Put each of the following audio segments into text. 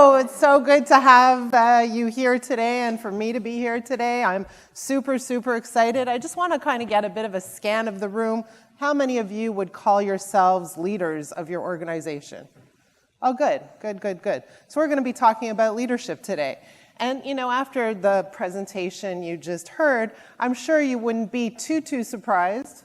Hello, it's so good to have you here today and for me to be here today. I'm super, super excited. I just want to kind of get a bit of a scan of the room. How many of you would call yourselves leaders of your organization? Oh, good, good, good, good. So we're going to be talking about leadership today. And, you know, after the presentation you just heard, I'm sure you wouldn't be too surprised.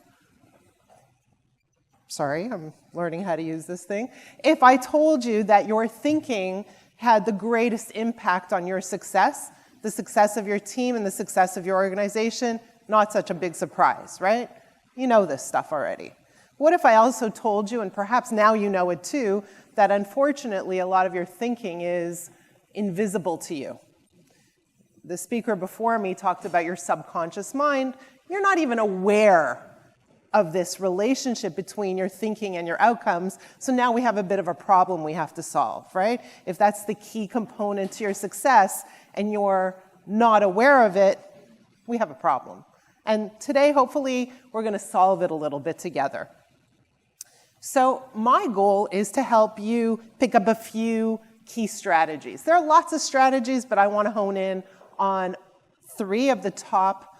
Sorry, I'm learning how to use this thing. If I told you that your thinking had the greatest impact on your success, the success of your team and the success of your organization, not such a big surprise, right? You know this stuff already. What if I also told you, and perhaps now you know it too, that unfortunately a lot of your thinking is invisible to you? The speaker before me talked about your subconscious mind. You're not even aware of this relationship between your thinking and your outcomes. So now we have a bit of a problem we have to solve, right? If that's the key component to your success and you're not aware of it, we have a problem. And today, hopefully, we're going to solve it a little bit together. So my goal is to help you pick up a few key strategies. There are lots of strategies, but I want to hone in on 3 of the top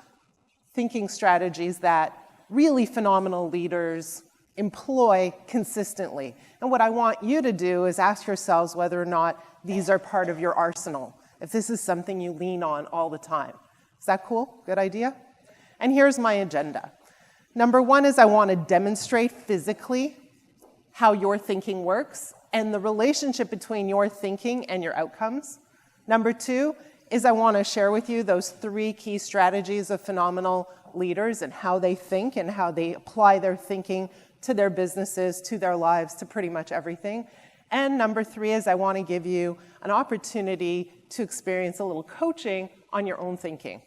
thinking strategies that really phenomenal leaders employ consistently. And what I want you to do is ask yourselves whether or not these are part of your arsenal, if this is something you lean on all the time. Is that cool? Good idea? And here's my agenda. Number 1 is I want to demonstrate physically how your thinking works and the relationship between your thinking and your outcomes. Number 2 is I want to share with you those 3 key strategies of phenomenal leaders and how they think and how they apply their thinking to their businesses, to their lives, to pretty much everything. And number 3 is I want to give you an opportunity to experience a little coaching on your own thinking.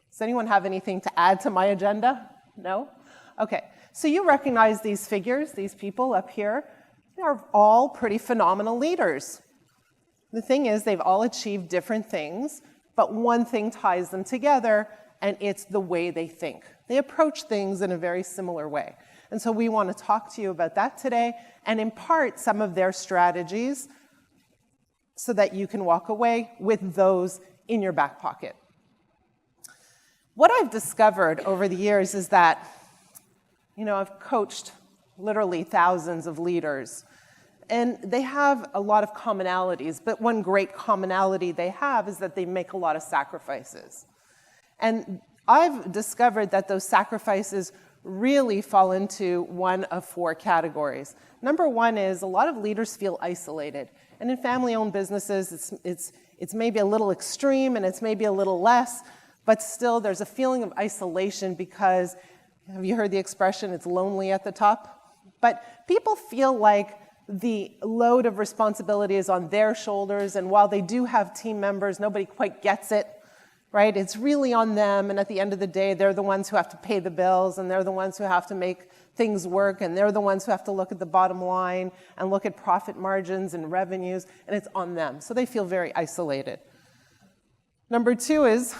Does anyone have anything to add to my agenda? No? Okay, so you recognize these figures, these people up here. They're all pretty phenomenal leaders. The thing is, they've all achieved different things, but one thing ties them together, and it's the way they think. They approach things in a very similar way. And so we want to talk to you about that today and impart some of their strategies so that you can walk away with those in your back pocket. What I've discovered over the years is that, you know, I've coached literally thousands of leaders, and they have a lot of commonalities, but one great commonality they have is that they make a lot of sacrifices. And I've discovered that those sacrifices really fall into one of 4 categories. Number 1 is a lot of leaders feel isolated. And in family-owned businesses, it's maybe a little extreme and it's maybe a little less, but still there's a feeling of isolation because, have you heard the expression, it's lonely at the top? But people feel like the load of responsibility is on their shoulders, and while they do have team members, nobody quite gets it. Right? It's really on them, and at the end of the day, they're the ones who have to pay the bills, and they're the ones who have to make things work, and they're the ones who have to look at the bottom line and look at profit margins and revenues, and it's on them. So they feel very isolated. Number 2 is,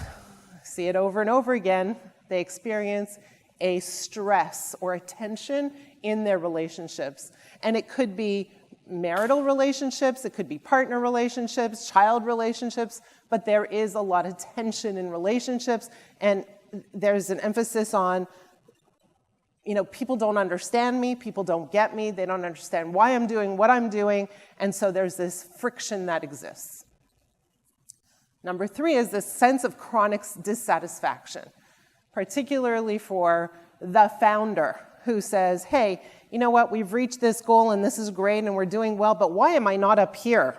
see it over and over again, they experience a stress or a tension in their relationships. And it could be marital relationships, it could be partner relationships, child relationships, but there is a lot of tension in relationships, and there's an emphasis on, you know, people don't understand me, people don't get me, they don't understand why I'm doing what I'm doing, and so there's this friction that exists. Number 3 is this sense of chronic dissatisfaction, particularly for the founder who says, hey, you know what, we've reached this goal and this is great and we're doing well, but why am I not up here?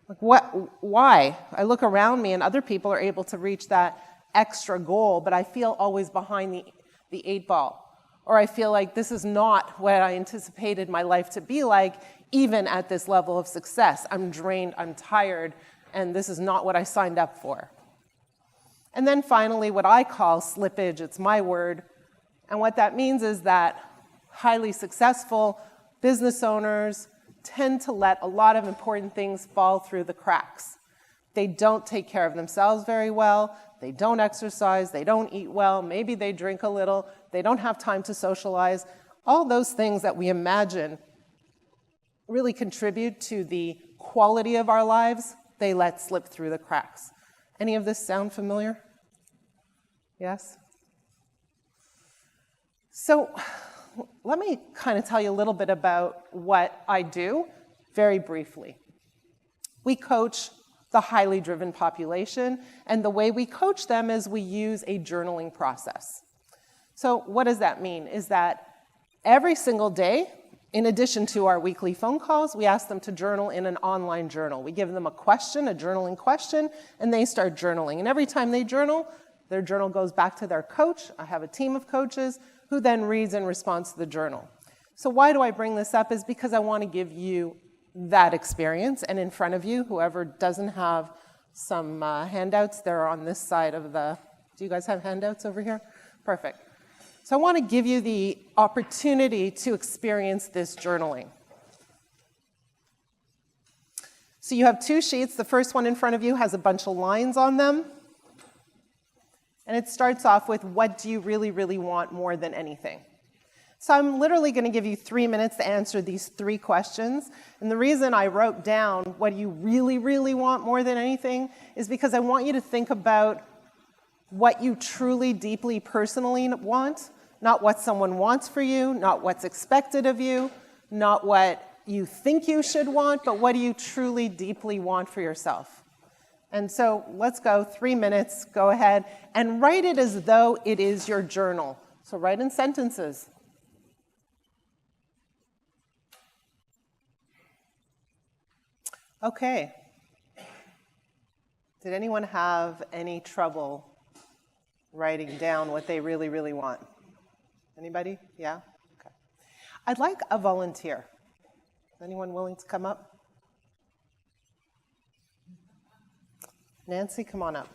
Like why? I look around me and other people are able to reach that extra goal, but I feel always behind the 8 ball. Or I feel like this is not what I anticipated my life to be like, even at this level of success. I'm drained, I'm tired, and this is not what I signed up for. And then finally, what I call slippage, it's my word, and what that means is that highly successful business owners tend to let a lot of important things fall through the cracks. They don't take care of themselves very well, they don't exercise, they don't eat well, maybe they drink a little, they don't have time to socialize. All those things that we imagine really contribute to the quality of our lives, they let slip through the cracks. Any of this sound familiar? Yes? So let me kind of tell you a little bit about what I do, very briefly. We coach the highly driven population, and the way we coach them is we use a journaling process. So what does that mean? Is that every single day, in addition to our weekly phone calls, we ask them to journal in an online journal. We give them a question, a journaling question, and they start journaling. And every time they journal, their journal goes back to their coach. I have a team of coaches who then reads in response to the journal. So why do I bring this up is because I want to give you that experience. And in front of you, whoever doesn't have some handouts, they're on this side of the, do you guys have handouts over here? Perfect. So I want to give you the opportunity to experience this journaling. So you have two sheets. The first one in front of you has a bunch of lines on them. And it starts off with, what do you really, really want more than anything? So I'm literally going to give you 3 minutes to answer these 3 questions. And the reason I wrote down what do you really, really want more than anything is because I want you to think about what you truly, deeply, personally want, not what someone wants for you, not what's expected of you, not what you think you should want, but what do you truly, deeply want for yourself. And so let's go, 3 minutes, go ahead, and write it as though it is your journal. So write in sentences. Okay. Did anyone have any trouble writing down what they really, really want? Anybody? Yeah? Okay. I'd like a volunteer. Is anyone willing to come up? Nancy, come on up.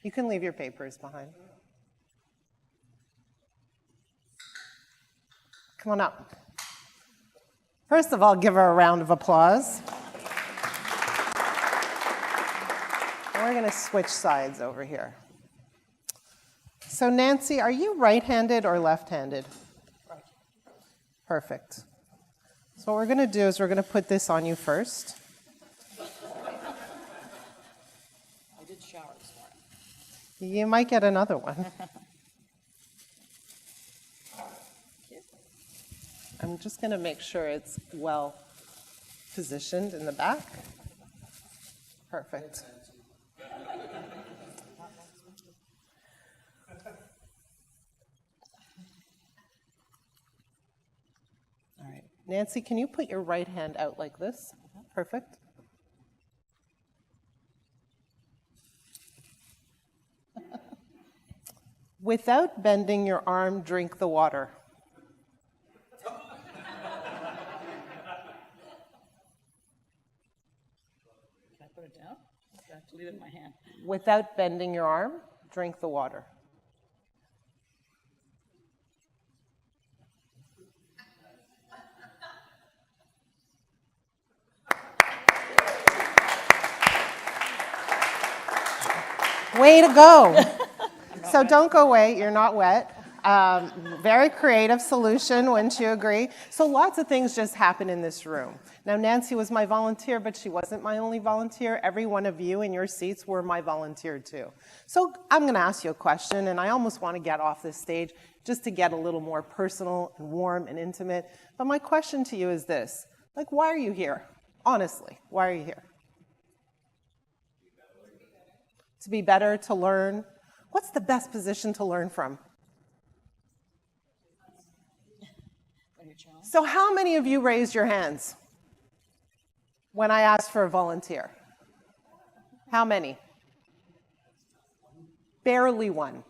You can leave your papers behind. Come on up. First of all, give her a round of applause. And we're going to switch sides over here. So Nancy, are you right-handed or left-handed? Right. Perfect. So what we're going to do is we're going to put this on you first. I did shower this morning. You might get another one. I'm just going to make sure it's well positioned in the back. Perfect. All right. Nancy, can you put your right hand out like this? Perfect. Without bending your arm, drink the water. Put it down? I have to leave it in my hand. Without bending your arm, drink the water. Way to go. So don't go away, you're not wet. Very creative solution, wouldn't you agree? So lots of things just happen in this room. Now, Nancy was my volunteer, but she wasn't my only volunteer. Every one of you in your seats were my volunteer too. So I'm going to ask you a question, and I almost want to get off this stage just to get a little more personal and warm and intimate. But my question to you is this. Like, why are you here? Honestly, why are you here? To be better, to learn. What's the best position to learn from? So how many of you raised your hands when I asked for a volunteer? How many? Barely one.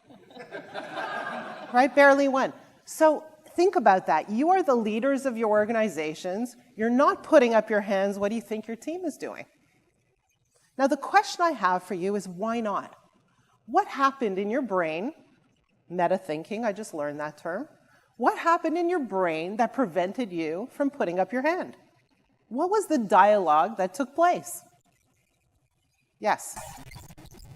Right? Barely one. So think about that. You are the leaders of your organizations. You're not putting up your hands. What do you think your team is doing? Now, the question I have for you is, why not? What happened in your brain? Meta thinking, I just learned that term. What happened in your brain that prevented you from putting up your hand? What was the dialogue that took place? Yes?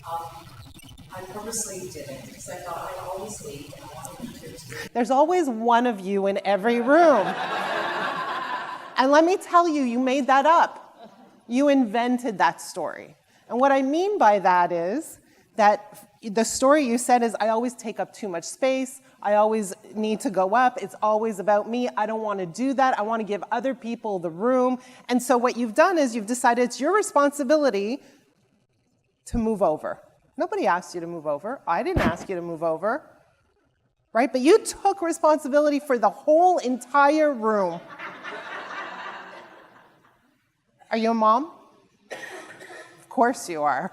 I purposely did it because I thought I'd always lead and I wanted to do it. There's always one of you in every room. And let me tell you, you made that up. You invented that story. And what I mean by that is that the story you said is, I always take up too much space. I always need to go up. It's always about me. I don't want to do that. I want to give other people the room. And so what you've done is you've decided it's your responsibility to move over. Nobody asked you to move over. I didn't ask you to move over. Right? But you took responsibility for the whole entire room. Are you a mom? Of course you are.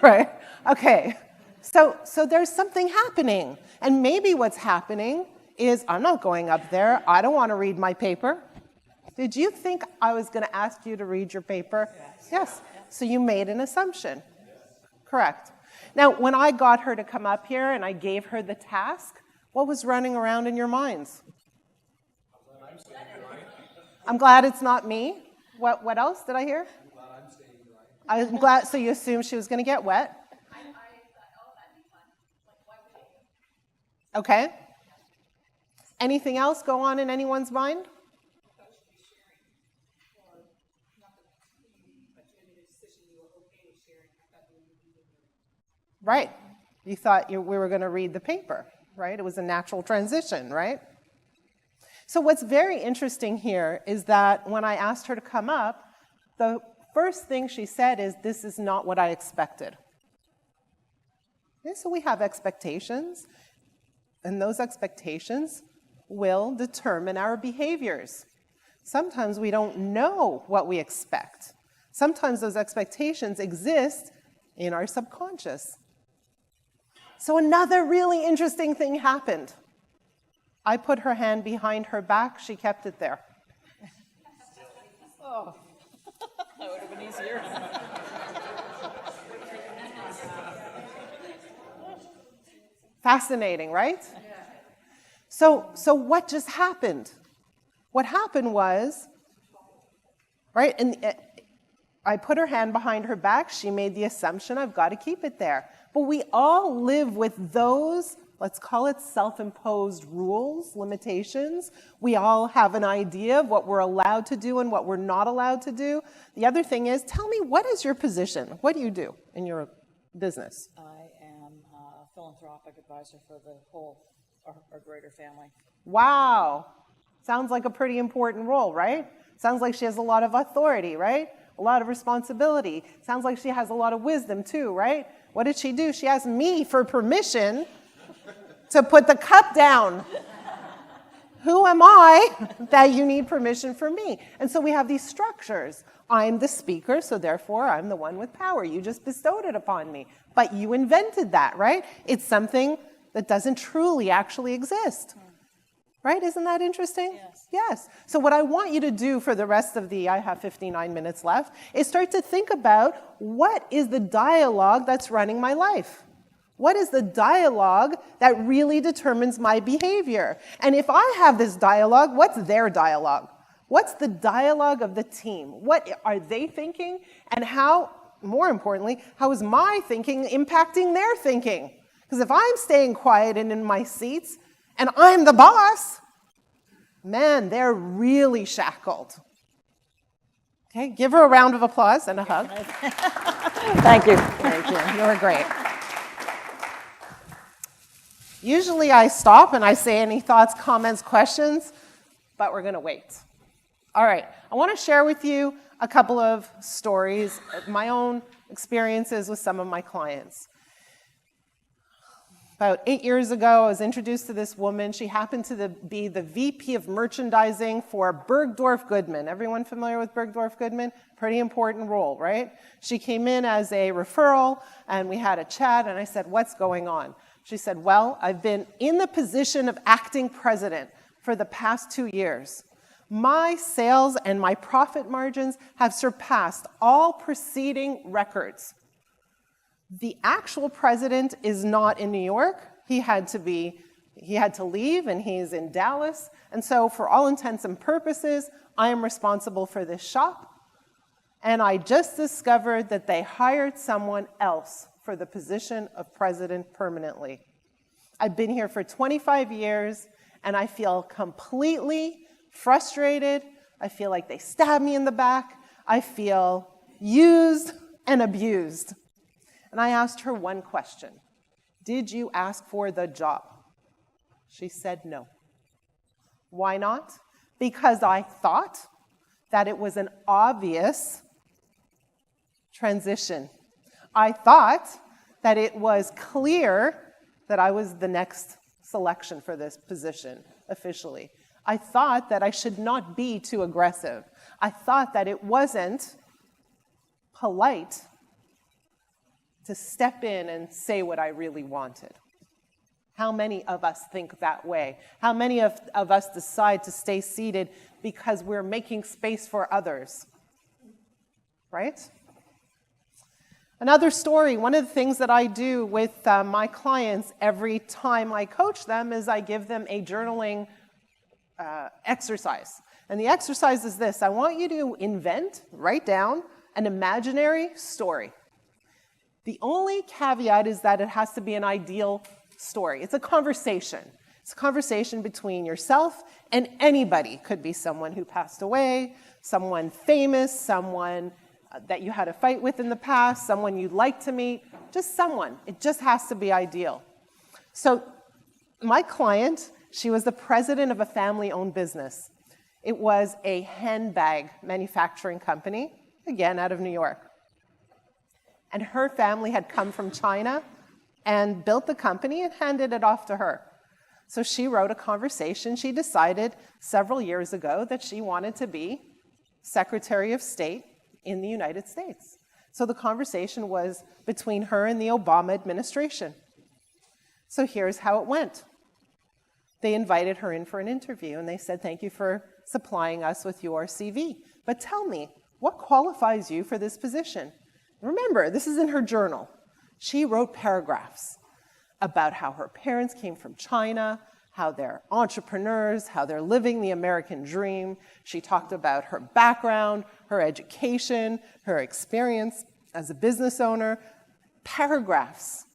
Right? Okay. So there's something happening. And maybe what's happening is, I'm not going up there. I don't want to read my paper. Did you think I was going to ask you to read your paper? Yes. So you made an assumption. Correct. Now, when I got her to come up here and I gave her the task, what was running around in your minds? I'm glad it's not me. What else did I hear? I'm glad I'm staying dry. I'm glad, so you assumed she was going to get wet? I thought, oh, that'd be fun. Like, why would Okay. Anything else go on in anyone's mind? Right. You thought we were going to read the paper, right? It was a natural transition, right? So what's very interesting here is that when I asked her to come up, the first thing she said is, this is not what I expected. Okay, so we have expectations, and those expectations will determine our behaviors. Sometimes we don't know what we expect. Sometimes those expectations exist in our subconscious. So another really interesting thing happened. I put her hand behind her back. She kept it there. Oh, that would have been easier. Fascinating, right? So what just happened? What happened was, right, and I put her hand behind her back. She made the assumption, I've got to keep it there. But we all live with those, let's call it self-imposed rules, limitations. We all have an idea of what we're allowed to do and what we're not allowed to do. The other thing is, tell me, what is your position? What do you do in your business? I am a philanthropic advisor for the whole, our greater family. Wow. Sounds like a pretty important role, right? Sounds like she has a lot of authority, right? A lot of responsibility. Sounds like she has a lot of wisdom too, right? What did she do? She asked me for permission to put the cup down. Who am I that you need permission from me? And so we have these structures. I'm the speaker, so therefore I'm the one with power. You just bestowed it upon me. But you invented that, right? It's something that doesn't truly actually exist. Right? Isn't that interesting? Yes. Yes. So what I want you to do for the rest of I have 59 minutes left, is start to think about, what is the dialogue that's running my life? What is the dialogue that really determines my behavior? And if I have this dialogue, what's their dialogue? What's the dialogue of the team? What are they thinking? And how, more importantly, how is my thinking impacting their thinking? Because if I'm staying quiet and in my seats, and I'm the boss, man, they're really shackled. Okay, give her a round of applause and a hug. Thank you. Thank you. You were great. Usually I stop and I say any thoughts, comments, questions, but we're going to wait. All right, I want to share with you a couple of stories, my own experiences with some of my clients. About 8 years ago, I was introduced to this woman. She happened to be the VP of merchandising for Bergdorf Goodman. Everyone familiar with Bergdorf Goodman? Pretty important role, right? She came in as a referral, and we had a chat, and I said, what's going on? She said, well, I've been in the position of acting president for the past 2 years. My sales and my profit margins have surpassed all preceding records. The actual president is not in New York. He had to leave, and he's in Dallas. And so for all intents and purposes, I am responsible for this shop. And I just discovered that they hired someone else for the position of president permanently. I've been here for 25 years, and I feel completely frustrated, I feel like they stab me in the back. I feel used and abused. And I asked her one question. Did you ask for the job? She said no. Why not? Because I thought that it was an obvious transition. I thought that it was clear that I was the next selection for this position officially. I thought that I should not be too aggressive. I thought that it wasn't polite to step in and say what I really wanted. How many of us think that way? How many of us decide to stay seated because we're making space for others? Right? Another story, one of the things that I do with my clients every time I coach them is I give them a journaling exercise. And the exercise is this. I want you to write down an imaginary story. The only caveat is that it has to be an ideal story. It's a conversation. It's a conversation between yourself and anybody. Could be someone who passed away, someone famous, someone that you had a fight with in the past, someone you'd like to meet, just someone. It just has to be ideal. So my client, she was the president of a family-owned business. It was a handbag manufacturing company, again, out of New York. And her family had come from China and built the company and handed it off to her. So she wrote a conversation. She decided several years ago that she wanted to be Secretary of State in the United States. So the conversation was between her and the Obama administration. So here's how it went. They invited her in for an interview, and they said, thank you for supplying us with your CV. But tell me, what qualifies you for this position? Remember, this is in her journal. She wrote paragraphs about how her parents came from China, how they're entrepreneurs, how they're living the American dream. She talked about her background, her education, her experience as a business owner. Paragraphs,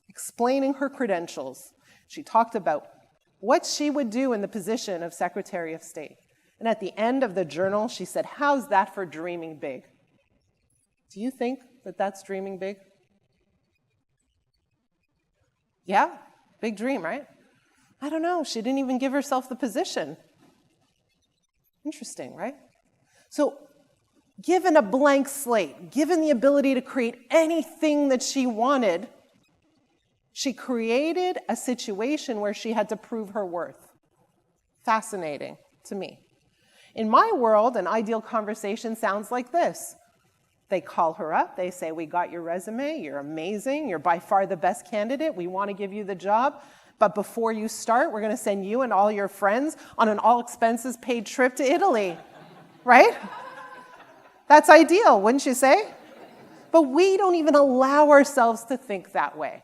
explaining her credentials. She talked about what she would do in the position of Secretary of State. And at the end of the journal, she said, how's that for dreaming big? Do you think that that's dreaming big? Yeah, big dream, right? I don't know. She didn't even give herself the position. Interesting, right? So given a blank slate, given the ability to create anything that she wanted, she created a situation where she had to prove her worth. Fascinating to me. In my world, an ideal conversation sounds like this. They call her up, they say, we got your resume, you're amazing, you're by far the best candidate, we want to give you the job, but before you start, we're going to send you and all your friends on an all-expenses-paid trip to Italy, right? That's ideal, wouldn't you say? But we don't even allow ourselves to think that way,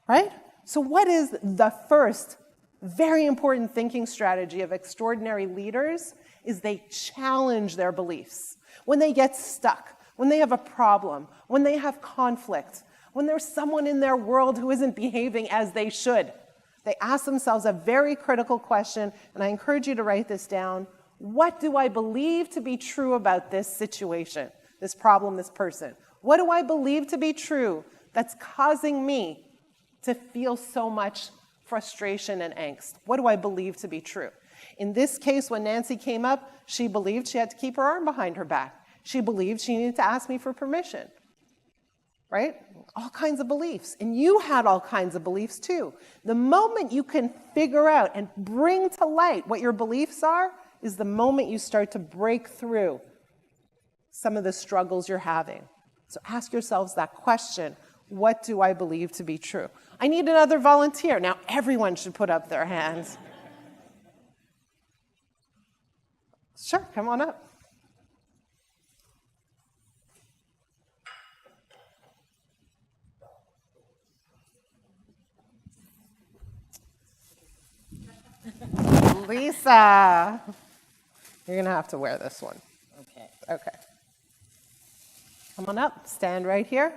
right? So what is the first very important thinking strategy of extraordinary leaders is they challenge their beliefs. When they get stuck, when they have a problem, when they have conflict, when there's someone in their world who isn't behaving as they should, they ask themselves a very critical question, and I encourage you to write this down. What do I believe to be true about this situation, this problem, this person? What do I believe to be true that's causing me to feel so much frustration and angst? What do I believe to be true? In this case, when Nancy came up, she believed she had to keep her arm behind her back. She believed she needed to ask me for permission, right? All kinds of beliefs. And you had all kinds of beliefs too. The moment you can figure out and bring to light what your beliefs are is the moment you start to break through some of the struggles you're having. So ask yourselves that question. What do I believe to be true? I need another volunteer. Now everyone should put up their hands. Sure, come on up. Lisa, you're going to have to wear this one. Okay. Come on up. Stand right here.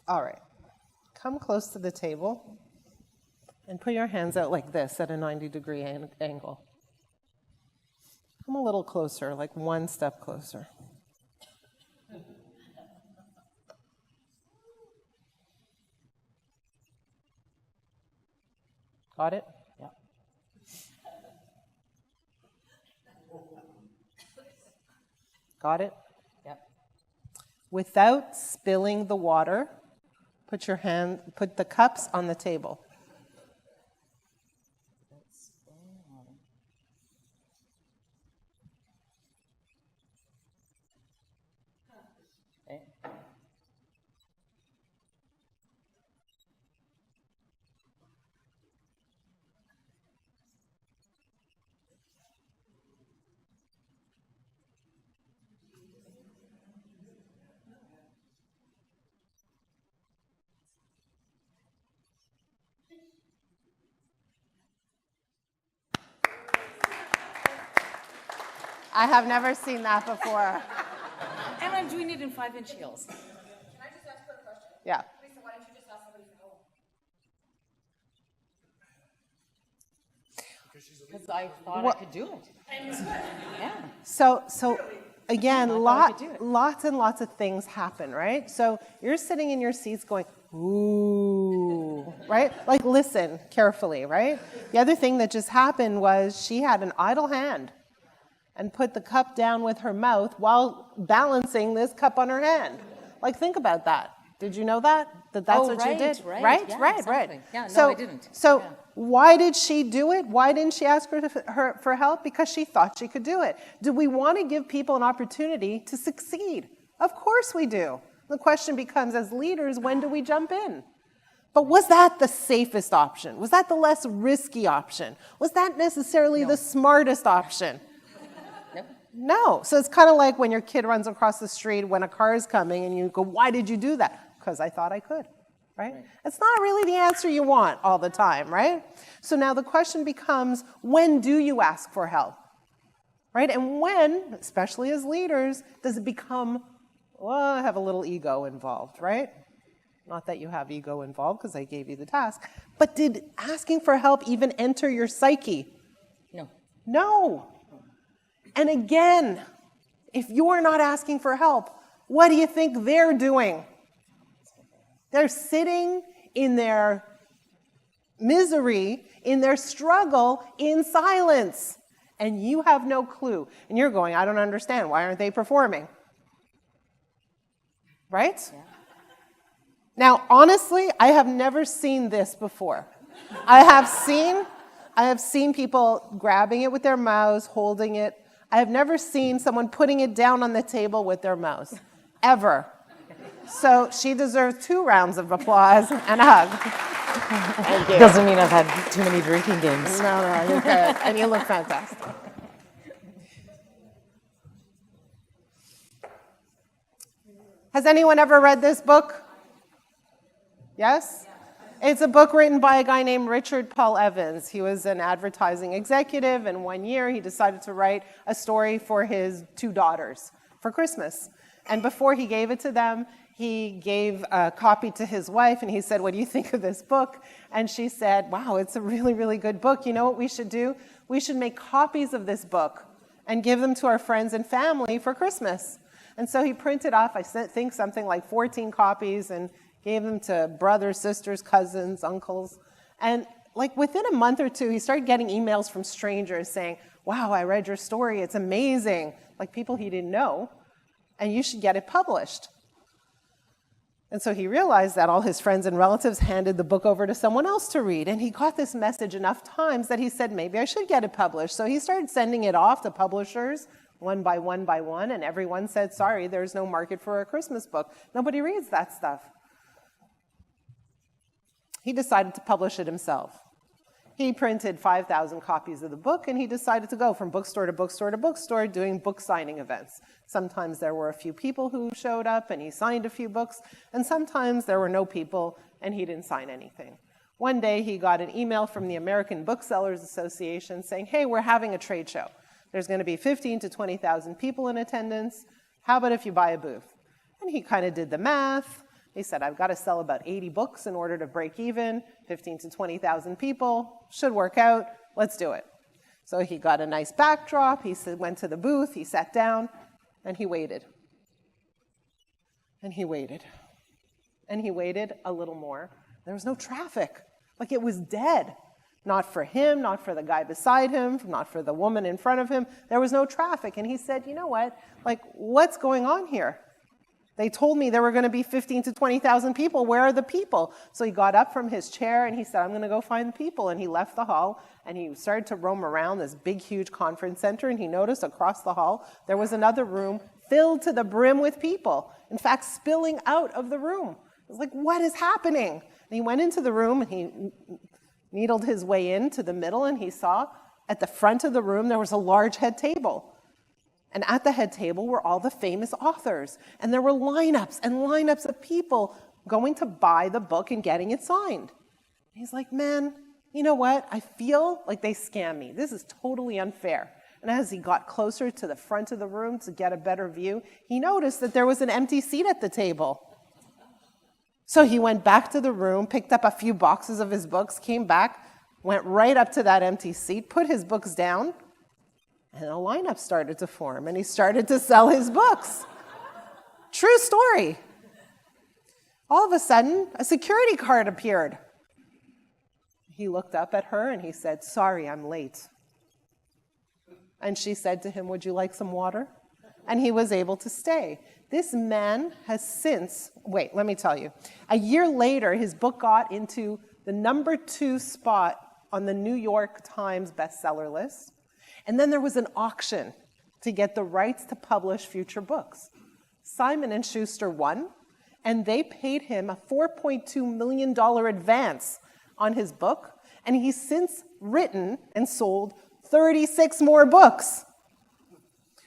All right. Come close to the table and put your hands out like this at a 90-degree angle. Come a little closer, like one step closer. Got it? Yeah. Got it? Yep. Without spilling the water, put the cups on the table. Okay. I have never seen that before. And I'm doing it in 5-inch heels. Can I just ask her a question? Yeah. Lisa, why don't you just ask somebody for help? Because I thought I could do it. Yeah. So again, I thought I could do it. lots and lots of things happen, right? So you're sitting in your seats going, ooh, right? Like, listen carefully, right? The other thing that just happened was she had an idle hand and put the cup down with her mouth while balancing this cup on her hand. Like, think about that. Did you know that? That's what you did? Right. Yeah, Right. exactly. Yeah, no, So, I didn't. So Yeah. why did she do it? Why didn't she ask for help? Because she thought she could do it. Do we want to give people an opportunity to succeed? Of course we do. The question becomes, as leaders, when do we jump in? But was that the safest option? Was that the less risky option? Was that necessarily the smartest option? No. So it's kind of like when your kid runs across the street when a car is coming and you go, why did you do that? Because I thought I could, right? It's not really the answer you want all the time, right? So now the question becomes, when do you ask for help, right? And when, especially as leaders, does it become, well, I have a little ego involved, right? Not that you have ego involved because I gave you the task, but did asking for help even enter your psyche? No. No. And again, if you're not asking for help, what do you think they're doing? They're sitting in their misery, in their struggle, in silence. And you have no clue. And you're going, I don't understand. Why aren't they performing? Right? Yeah. Now, honestly, I have never seen this before. I have seen people grabbing it with their mouths, holding it. I have never seen someone putting it down on the table with their mouths, ever. So she deserves 2 rounds of applause and a hug. Thank you. Doesn't mean I've had too many drinking games. No, you're good. And you look fantastic. Has anyone ever read this book? Yes? It's a book written by a guy named Richard Paul Evans. He was an advertising executive, and one year he decided to write a story for his 2 daughters for Christmas. And before he gave it to them, he gave a copy to his wife, and he said, what do you think of this book? And she said, wow, it's a really, really good book. You know what we should do? We should make copies of this book and give them to our friends and family for Christmas. And so he printed off, I think, something like 14 copies, and gave them to brothers, sisters, cousins, uncles. And like within a month or 2, he started getting emails from strangers saying, wow, I read your story, it's amazing. Like people he didn't know, and you should get it published. And so he realized that all his friends and relatives handed the book over to someone else to read. And he got this message enough times that he said, maybe I should get it published. So he started sending it off to publishers one by one by one, and everyone said, sorry, there's no market for a Christmas book. Nobody reads that stuff. He decided to publish it himself. He printed 5,000 copies of the book, and he decided to go from bookstore to bookstore to bookstore doing book signing events. Sometimes there were a few people who showed up, and he signed a few books, and sometimes there were no people, and he didn't sign anything. One day, he got an email from the American Booksellers Association saying, hey, we're having a trade show. There's going to be 15,000 to 20,000 people in attendance. How about if you buy a booth? And he kind of did the math. He said, I've got to sell about 80 books in order to break even, 15 to 20,000 people, should work out, let's do it. So he got a nice backdrop, he went to the booth, he sat down, and he waited. And he waited. And he waited a little more. There was no traffic. Like it was dead. Not for him, not for the guy beside him, not for the woman in front of him. There was no traffic. And he said, you know what? Like, what's going on here? They told me there were going to be 15 to 20,000 people. Where are the people? So he got up from his chair and he said, I'm going to go find the people. And he left the hall and he started to roam around this big, huge conference center. And he noticed across the hall, there was another room filled to the brim with people. In fact, spilling out of the room. It was like, what is happening? And he went into the room and he needled his way into the middle and he saw at the front of the room, there was a large head table. And at the head table were all the famous authors. And there were lineups and lineups of people going to buy the book and getting it signed. And he's like, man, you know what? I feel like they scam me. This is totally unfair. And as he got closer to the front of the room to get a better view, he noticed that there was an empty seat at the table. So he went back to the room, picked up a few boxes of his books, came back, went right up to that empty seat, put his books down, and a lineup started to form, and he started to sell his books. True story. All of a sudden, a security card appeared. He looked up at her and he said, sorry, I'm late. And she said to him, would you like some water? And he was able to stay. This man has since, wait, let me tell you. A year later, his book got into the #2 spot on the New York Times bestseller list. And then there was an auction to get the rights to publish future books. Simon & Schuster won, and they paid him a $4.2 million advance on his book, and he's since written and sold 36 more books.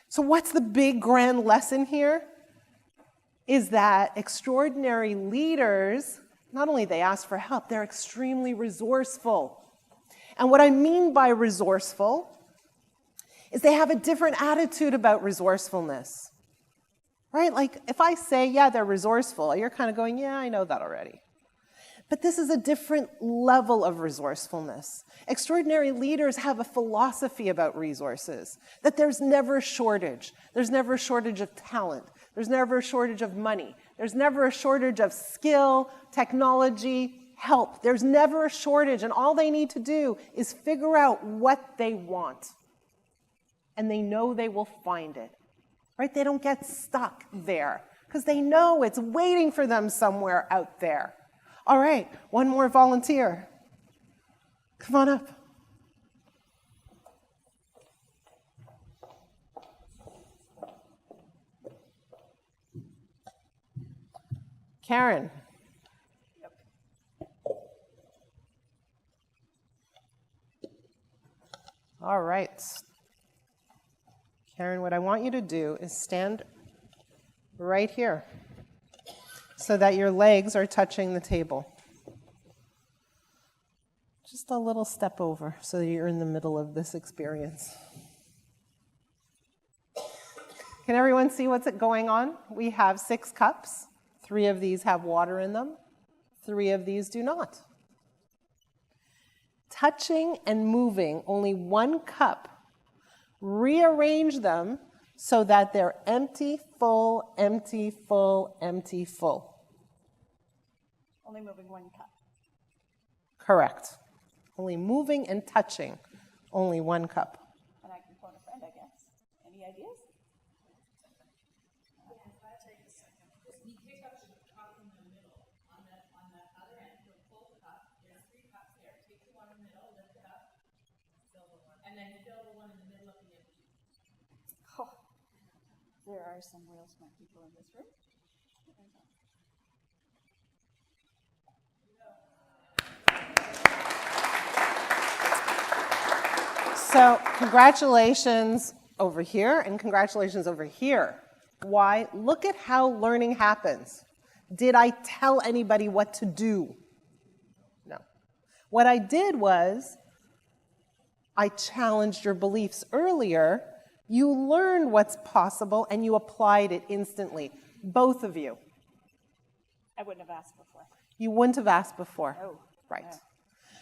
So what's the big grand lesson here? Is that extraordinary leaders, not only they ask for help, they're extremely resourceful. And what I mean by resourceful is they have a different attitude about resourcefulness, right? Like if I say, yeah, they're resourceful, you're kind of going, yeah, I know that already. But this is a different level of resourcefulness. Extraordinary leaders have a philosophy about resources, that there's never a shortage. There's never a shortage of talent. There's never a shortage of money. There's never a shortage of skill, technology, help. There's never a shortage, and all they need to do is figure out what they want. And they know they will find it, right? They don't get stuck there because they know it's waiting for them somewhere out there. All right, one more volunteer. Come on up. Karen. All right. Karen, what I want you to do is stand right here so that your legs are touching the table. Just a little step over so that you're in the middle of this experience. Can everyone see what's going on? We have 6 cups. 3 of these have water in them. 3 of these do not. Touching and moving only 1 cup, rearrange them so that they're empty, full, empty, full, empty, full. Only moving 1 cup. Correct. Only moving and touching, only 1 cup. And I can phone a friend, I guess. Any ideas? Yeah, that'll take a second. Just you pick up the cup in the middle. On the other end, you'll pull the cup. There's 3 cups there. Take the one in the middle, lift it up, fill the one. And then fill the one in the middle of the empty. Oh, there are some real smart people in this room. So congratulations over here and congratulations over here. Why? Look at how learning happens. Did I tell anybody what to do? No. What I did was I challenged your beliefs earlier. You learned what's possible and you applied it instantly. Both of you. I wouldn't have asked before. You wouldn't have asked before. Oh. Right. Yeah.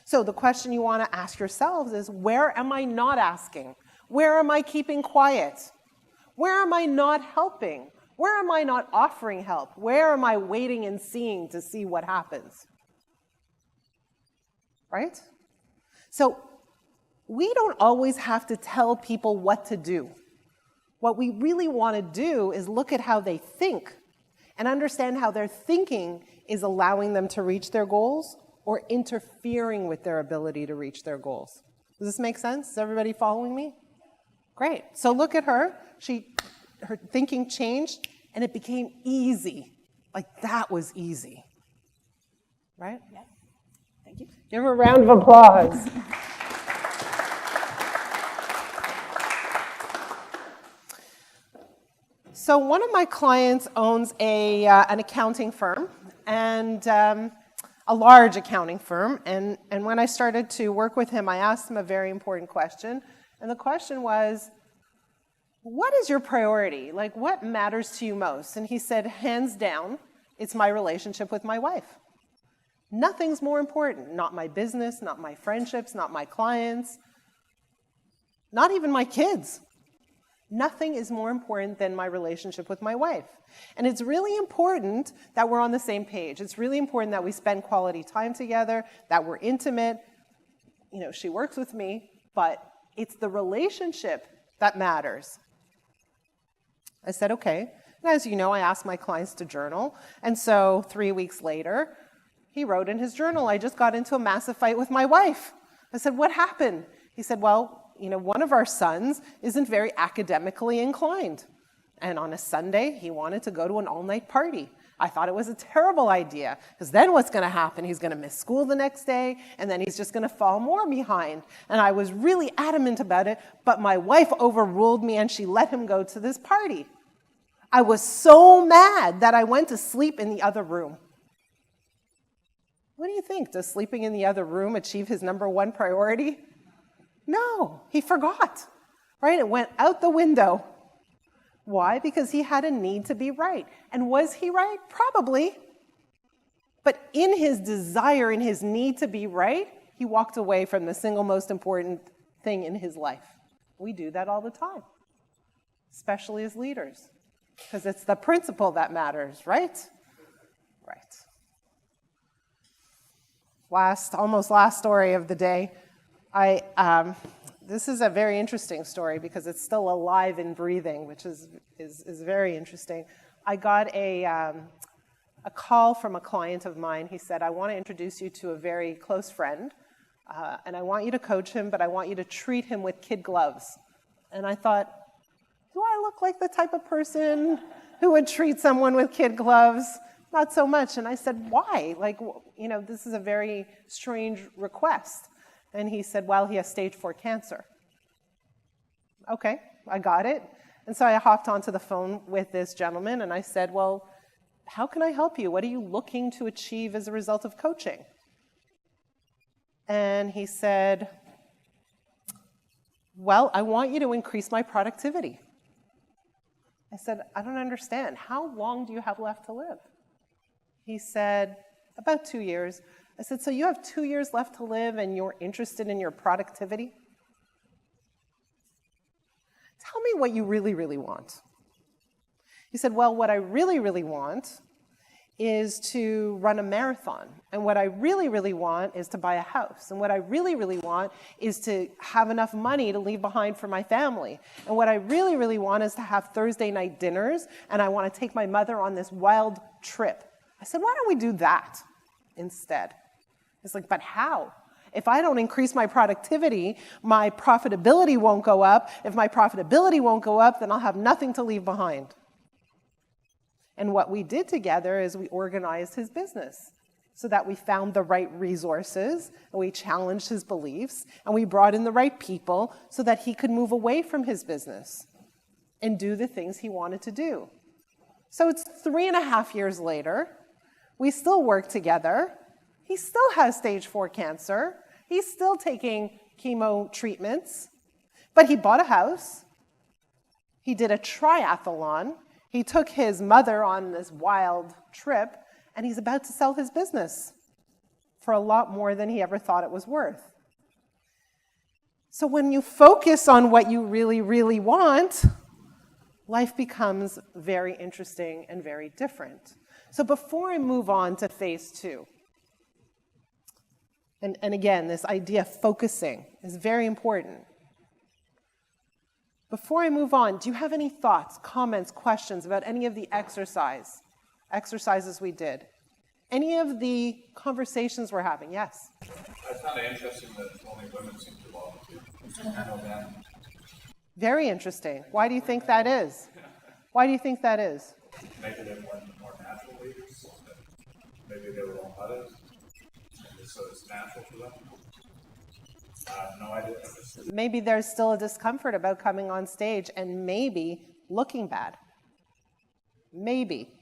So the question you want to ask yourselves is, where am I not asking? Where am I keeping quiet? Where am I not helping? Where am I not offering help? Where am I waiting and seeing to see what happens? Right? So we don't always have to tell people what to do. What we really want to do is look at how they think and understand how their thinking is allowing them to reach their goals or interfering with their ability to reach their goals. Does this make sense? Is everybody following me? Great. So look at her. Her thinking changed, and it became easy. Like, that was easy. Right? Yeah. Thank you. Give her a round of applause. So one of my clients owns an accounting firm, and a large accounting firm. And when I started to work with him, I asked him a very important question. And the question was, what is your priority? Like, what matters to you most? And he said, hands down, it's my relationship with my wife. Nothing's more important. Not my business, not my friendships, not my clients, not even my kids. Nothing is more important than my relationship with my wife. And it's really important that we're on the same page. It's really important that we spend quality time together, that we're intimate. You know, she works with me, but it's the relationship that matters. I said, okay. And as you know, I ask my clients to journal. And so 3 weeks later, he wrote in his journal, I just got into a massive fight with my wife. I said, what happened? He said, well, you know, one of our sons isn't very academically inclined. And on a Sunday, he wanted to go to an all-night party. I thought it was a terrible idea, because then what's going to happen? He's going to miss school the next day, and then he's just going to fall more behind. And I was really adamant about it, but my wife overruled me, and she let him go to this party. I was so mad that I went to sleep in the other room. What do you think? Does sleeping in the other room achieve his #1 priority? No, he forgot, right? It went out the window. Why? Because he had a need to be right. And was he right? Probably. But in his desire, in his need to be right, he walked away from the single most important thing in his life. We do that all the time, especially as leaders, because it's the principle that matters, right? Right. Almost last story of the day. This is a very interesting story because it's still alive and breathing, which is very interesting. I got a call from a client of mine. He said, I want to introduce you to a very close friend, and I want you to coach him, but I want you to treat him with kid gloves. And I thought, do I look like the type of person who would treat someone with kid gloves? Not so much. And I said, why? Like, you know, this is a very strange request. And he said, well, he has stage 4 cancer. Okay, I got it. And so I hopped onto the phone with this gentleman, and I said, well, how can I help you? What are you looking to achieve as a result of coaching? And he said, well, I want you to increase my productivity. I said, I don't understand. How long do you have left to live? He said, about 2 years. I said, so you have 2 years left to live and you're interested in your productivity? Tell me what you really, really want. He said, well, what I really, really want is to run a marathon. And what I really, really want is to buy a house. And what I really, really want is to have enough money to leave behind for my family. And what I really, really want is to have Thursday night dinners, and I want to take my mother on this wild trip. I said, why don't we do that instead? It's like, but how? If I don't increase my productivity, my profitability won't go up. If my profitability won't go up, then I'll have nothing to leave behind. And what we did together is we organized his business so that we found the right resources, and we challenged his beliefs, and we brought in the right people so that he could move away from his business and do the things he wanted to do. So it's 3.5 years later. We still work together. He still has stage 4 cancer. He's still taking chemo treatments. But he bought a house. He did a triathlon. He took his mother on this wild trip. and he's about to sell his business for a lot more than he ever thought it was worth. So when you focus on what you really, really want, life becomes very interesting and very different. So before I move on to phase 2, and again, this idea of focusing is very important. Before I move on, do you have any thoughts, comments, questions about any of the exercises we did? Any of the conversations we're having? Yes? I found it interesting that only women seem to volunteer. I know that. Very interesting. Why do you think that is? Why do you think that is? Maybe they're more natural leaders. Maybe they were all others. So it's natural for them. I have no idea. Maybe there's still a discomfort about coming on stage and maybe looking bad. Maybe.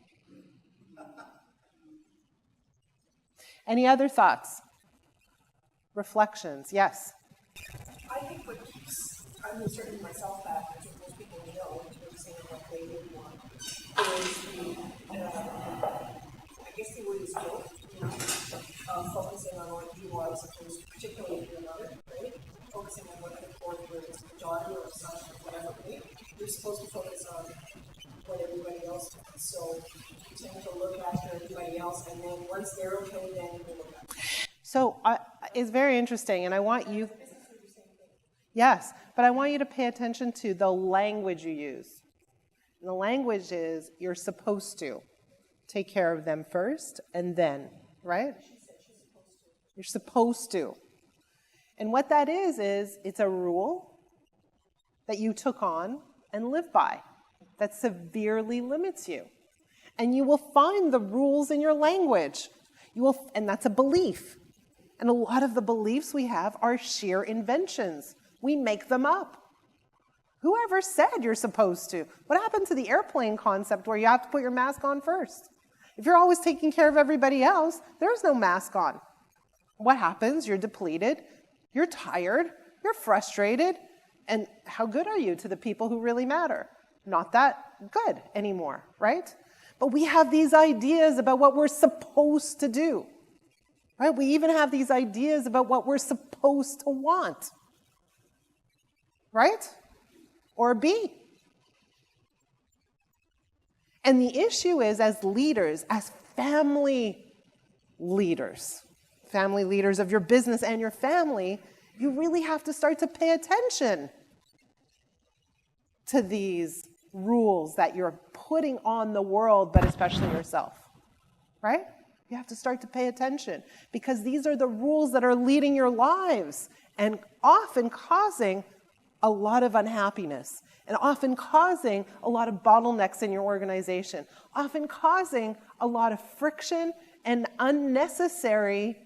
Any other thoughts? Reflections? Yes? I think what keeps, I mean, certainly myself back, I think most people know in terms of what they would want, is I guess the word is guilt, you know, focusing on what you are as opposed to particularly if you're a mother, right? Focusing on what the core, whether it's a daughter or a son or whatever, right? You're supposed to focus on what everybody else does. So you tend to look after everybody else, and then once they're okay, then you look after them. So it's very interesting, and I want you, yes, but I want you to pay attention to the language you use. And the language is you're supposed to take care of them first and then, right? You're supposed to. And what that is it's a rule that you took on and live by that severely limits you. And you will find the rules in your language. And that's a belief. And a lot of the beliefs we have are sheer inventions. We make them up. Whoever said you're supposed to? What happened to the airplane concept where you have to put your mask on first? If you're always taking care of everybody else, there's no mask on. What happens? You're depleted, you're tired, you're frustrated, and how good are you to the people who really matter? Not that good anymore, right? But we have these ideas about what we're supposed to do, right? We even have these ideas about what we're supposed to want, right? Or be. And the issue is, as leaders, as family leaders of your business and your family, you really have to start to pay attention to these rules that you're putting on the world, but especially yourself, right? You have to start to pay attention because these are the rules that are leading your lives and often causing a lot of unhappiness and often causing a lot of bottlenecks in your organization, often causing a lot of friction and unnecessary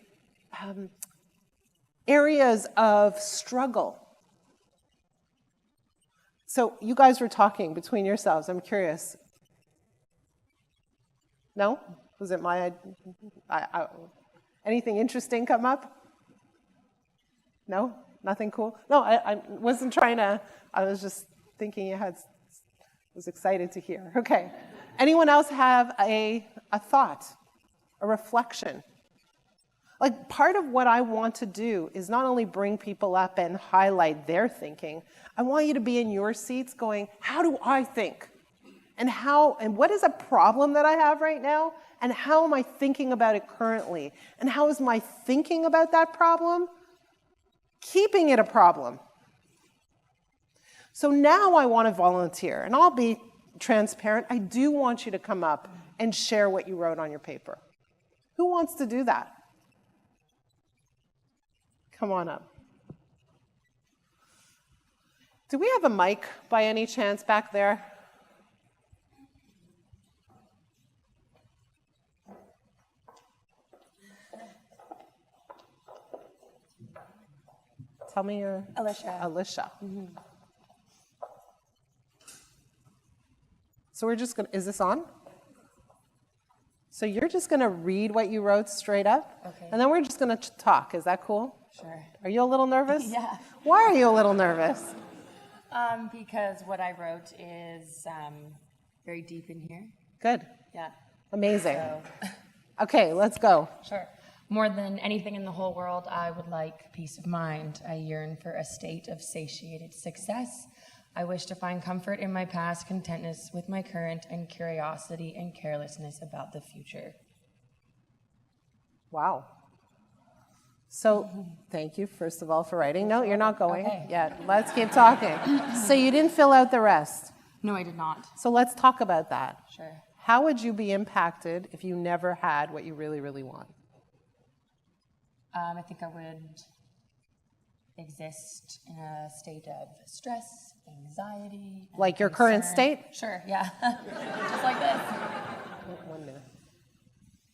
areas of struggle. So you guys were talking between yourselves. I'm curious. No? Was it my... anything interesting come up? No? Nothing cool? No, I wasn't trying to... I was just thinking you had... was excited to hear. Okay. Anyone else have a thought? A reflection? Like, part of what I want to do is not only bring people up and highlight their thinking, I want you to be in your seats going, how do I think? And what is a problem that I have right now? And how am I thinking about it currently? And how is my thinking about that problem keeping it a problem? So now I want to volunteer, and I'll be transparent. I do want you to come up and share what you wrote on your paper. Who wants to do that? Come on up. Do we have a mic by any chance back there? Tell me your... Alicia. Alicia. Mm-hmm. So we're just going to... Is this on? So you're just going to read what you wrote straight up? Okay. And then we're just going to talk. Is that cool? Sure. Are you a little nervous? Yeah. Why are you a little nervous? Because what I wrote is very deep in here. Good. Yeah. Amazing. So. Okay, let's go. Sure. More than anything in the whole world, I would like peace of mind. I yearn for a state of satiated success. I wish to find comfort in my past, contentness with my current, and curiosity and carelessness about the future. Wow. So, thank you, first of all, for writing. No, you're not going Okay. yet. Let's keep talking. So you didn't fill out the rest. No, I did not. So let's talk about that. Sure. How would you be impacted if you never had what you really, really want? I think I would exist in a state of stress, anxiety. And Like your current concern. state? Sure, yeah. Just like this. 1 minute.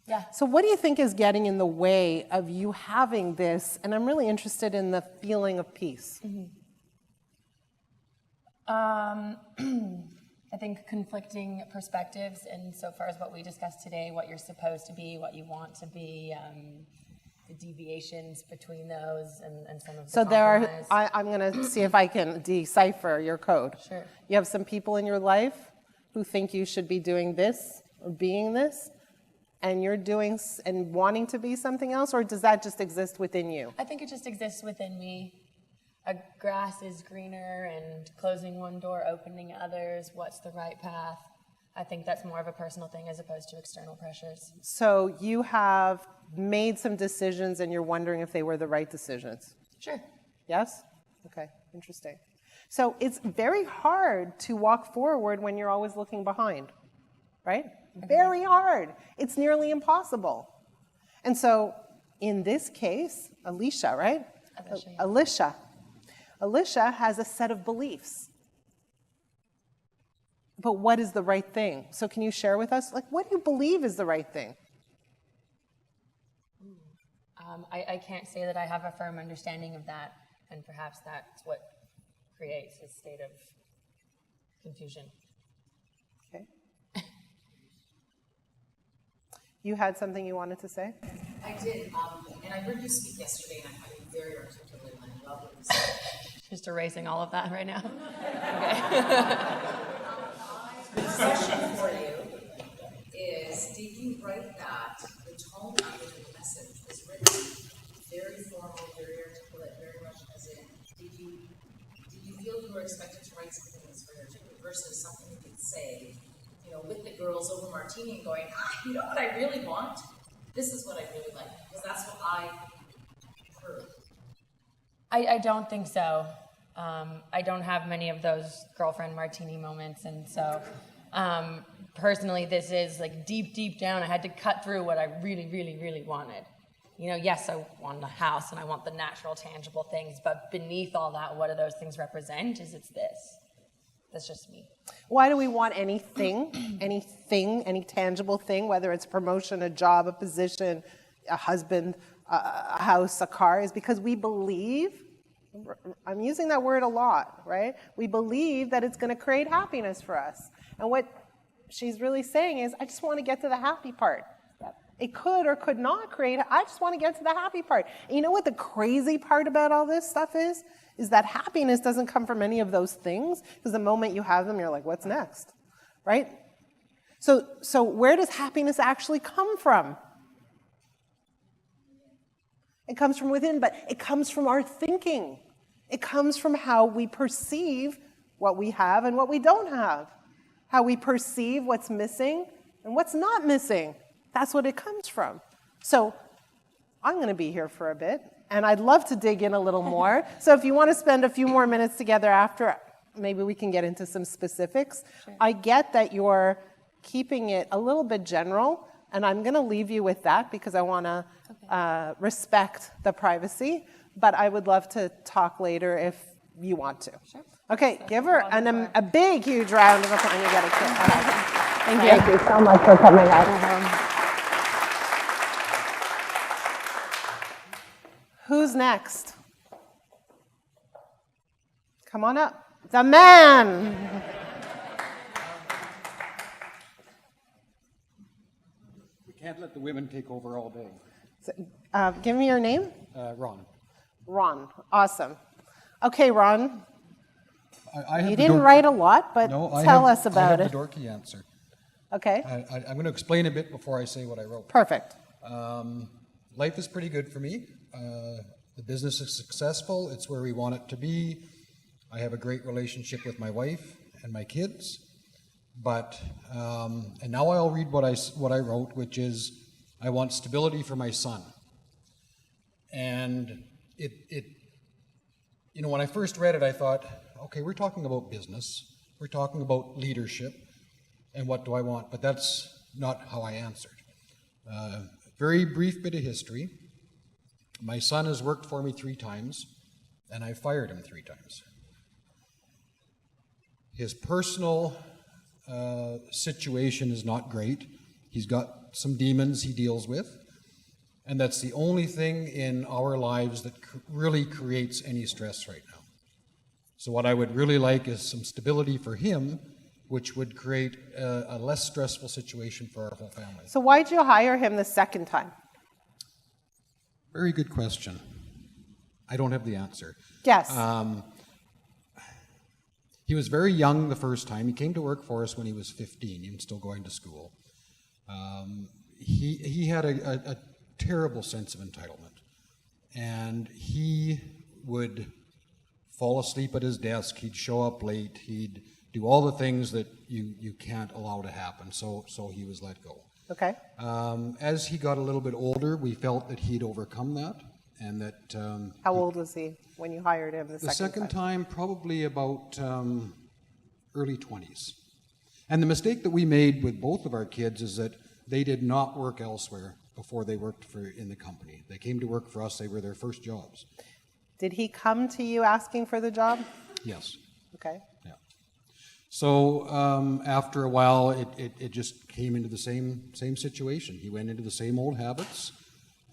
Yeah. So what do you think is getting in the way of you having this? And I'm really interested in the feeling of peace. I think conflicting perspectives, and so far as what we discussed today, what you're supposed to be, what you want to be, the deviations between those, and some of the So there are, compromise. I'm going to see if I can decipher your code. Sure. You have some people in your life who think you should be doing this or being this, and you're doing and wanting to be something else, or does that just exist within you? I think it just exists within me. A grass is greener, and closing one door, opening others, what's the right path? I think that's more of a personal thing as opposed to external pressures. So you have made some decisions and you're wondering if they were the right decisions. Sure. Yes? Okay, interesting. So it's very hard to walk forward when you're always looking behind, right? Very hard. It's nearly impossible. And so in this case, Alicia, right? Alicia has a set of beliefs. But what is the right thing? So can you share with us, like, what do you believe is the right thing? I can't say that I have a firm understanding of that, and perhaps that's what creates a state of confusion. Okay. You had something you wanted to say? I did, and I heard you speak yesterday, and I found you very articulate, and I love what you said. Just erasing all of that right now. The question for you is, did you write that, the tone of the message was written very formal, very articulate, very much as in, did you feel you were expected to write something that's very articulate versus something you could say, you know, with the girls over martini and going, you know what I really want? This is what I really like, because that's what I heard. I don't think so. I don't have many of those girlfriend martini moments, and so personally, this is like deep down. I had to cut through what I really wanted. You know, yes, I want a house and I want the natural, tangible things, but beneath all that, what do those things represent? It's this. That's just me. Why do we want anything, any tangible thing, whether it's promotion, a job, a position, a husband, a house, a car, is because we believe, I'm using that word a lot, right? We believe that it's going to create happiness for us. And what she's really saying is, I just want to get to the happy part. It could or could not create, I just want to get to the happy part. And you know what the crazy part about all this stuff is that happiness doesn't come from any of those things, because the moment you have them, you're like, what's next, right? So where does happiness actually come from? It comes from within, but it comes from our thinking. It comes from how we perceive what we have and what we don't have, how we perceive what's missing and what's not missing. That's what it comes from. So I'm going to be here for a bit, and I'd love to dig in a little more. So if you want to spend a few more minutes together after, maybe we can get into some specifics. Sure. I get that you're keeping it a little bit general, and I'm going to leave you with that because I want to respect the privacy, but I would love to talk later if you want to. Sure. Okay, give her a big, huge round of applause. And you get a kiss. Thank you. Thank you so much for coming out. Who's next? Come on up. The man. We can't let the women take over all day. So, give me your name. Ron. Ron. Awesome. Okay, Ron. I have You didn't write a lot, but tell us about I have it. the dorky answer. Okay, I'm going to explain a bit before I say what I wrote. perfect. Life is pretty good for me. The business is successful. It's where we want it to be. I have a great relationship with my wife and my kids. But, and now I'll read what I wrote, which is, I want stability for my son. And you know, when I first read it, I thought, okay, we're talking about business. We're talking about leadership. And what do I want? But that's not how I answered. Very brief bit of history. My son has worked for me 3 times, and I fired him 3 times. His personal situation is not great. He's got some demons he deals with, and that's the only thing in our lives that really creates any stress right now. So what I would really like is some stability for him, which would create a less stressful situation for our whole family. So why'd you hire him the second time? Very good question. I don't have the answer. Yes. He was very young the first time. He came to work for us when he was 15, even still going to school. He had a terrible sense of entitlement. And he would fall asleep at his desk. He'd show up late. He'd do all the things that you can't allow to happen. So he was let go. Okay. As he got a little bit older, we felt that he'd overcome that, and that... How old was he when you hired him the second time? Probably about early 20s. And the mistake that we made with both of our kids is that they did not work elsewhere before they worked in the company. They came to work for us. They were their first jobs. Did he come to you asking for the job? Yes. Okay. Yeah. So after a while, it just came into the same situation. He went into the same old habits,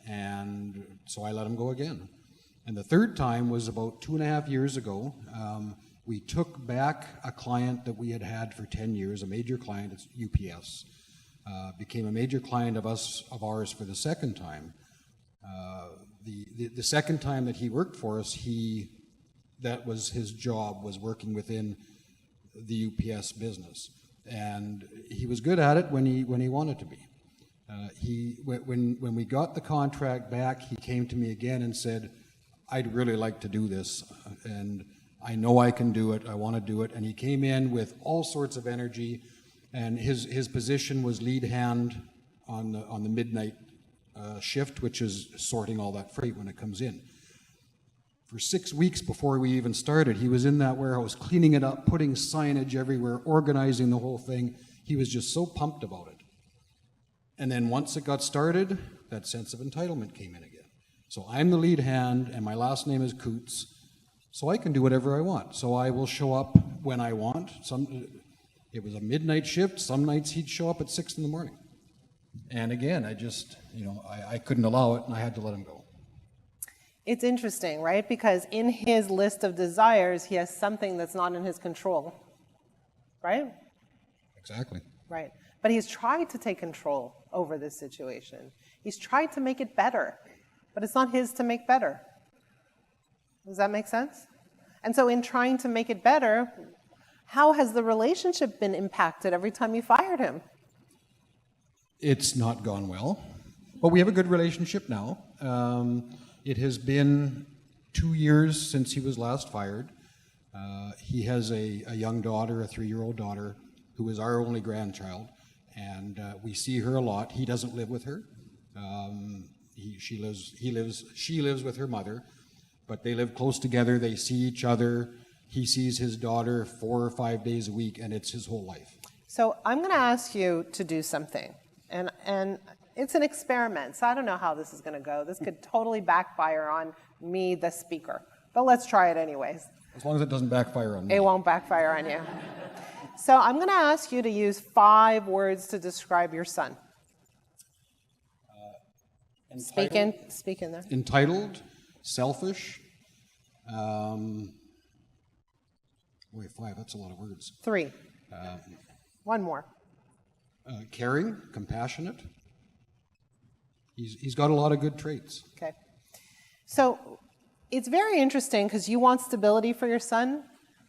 and so I let him go again. And the third time was about 2.5 years ago. We took back a client that we had had for 10 years, a major client. It's UPS. Became a major client of ours for the second time. The second time that he worked for us, that was his job, was working within the UPS business, and he was good at it when he wanted to be. When we got the contract back, he came to me again and said, "I'd really like to do this, and I know I can do it. I want to do it." And he came in with all sorts of energy, and his position was lead hand on the midnight shift, which is sorting all that freight when it comes in. For 6 weeks before we even started, he was in that warehouse, cleaning it up, putting signage everywhere, organizing the whole thing. He was just so pumped about it. And then once it got started, that sense of entitlement came in again. So I'm the lead hand, and my last name is Coots, so I can do whatever I want. So I will show up when I want. It was a midnight shift. Some nights he'd show up at 6 in the morning. And again, I couldn't allow it, and I had to let him go. It's interesting, right? Because in his list of desires, he has something that's not in his control, right? Exactly. Right. But he's tried to take control over this situation. He's tried to make it better, but it's not his to make better. Does that make sense? And so in trying to make it better, how has the relationship been impacted every time you fired him? It's not gone well, but we have a good relationship now. It has been 2 years since he was last fired. He has a young daughter, a 3-year-old daughter, who is our only grandchild, and we see her a lot. He doesn't live with her. She lives with her mother, but they live close together. They see each other. He sees his daughter 4 or 5 days a week, and it's his whole life. So I'm going to ask you to do something, and it's an experiment, so I don't know how this is going to go. This could totally backfire on me, the speaker, but let's try it anyways. As long as it doesn't backfire on me. It won't backfire on you. So I'm going to ask you to use 5 words to describe your son. Speak in there. Entitled, selfish. Wait, 5, that's a lot of words. 3. One more. Caring, compassionate. He's got a lot of good traits. Okay. So it's very interesting because you want stability for your son,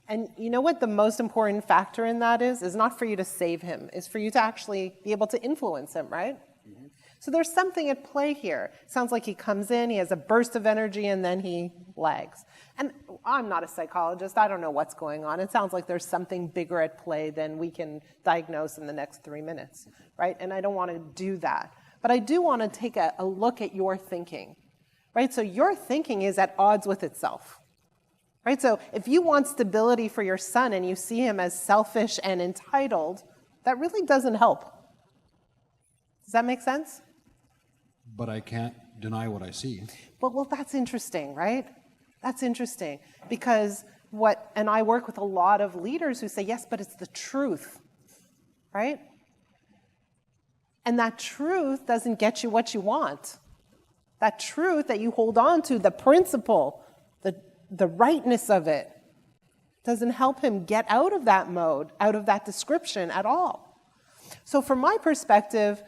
And you know what the most important factor in that is not for you to save him, is for you to actually be able to influence him, right? Mm-hmm. So there's something at play here. Sounds like he comes in, he has a burst of energy, and then he lags. And I'm not a psychologist, I don't know what's going on. It sounds like there's something bigger at play than we can diagnose in the next 3 minutes, right? And I don't want to do that. But I do want to take a look at your thinking, right? So your thinking is at odds with itself. Right? So if you want stability for your son and you see him as selfish and entitled, that really doesn't help. Does that make sense? But I can't deny what I see. Well, that's interesting, right? That's interesting. Because and I work with a lot of leaders who say, yes, but it's the truth, right? And that truth doesn't get you what you want. That truth that you hold on to, the principle, the rightness of it, doesn't help him get out of that mode, out of that description at all. So from my perspective,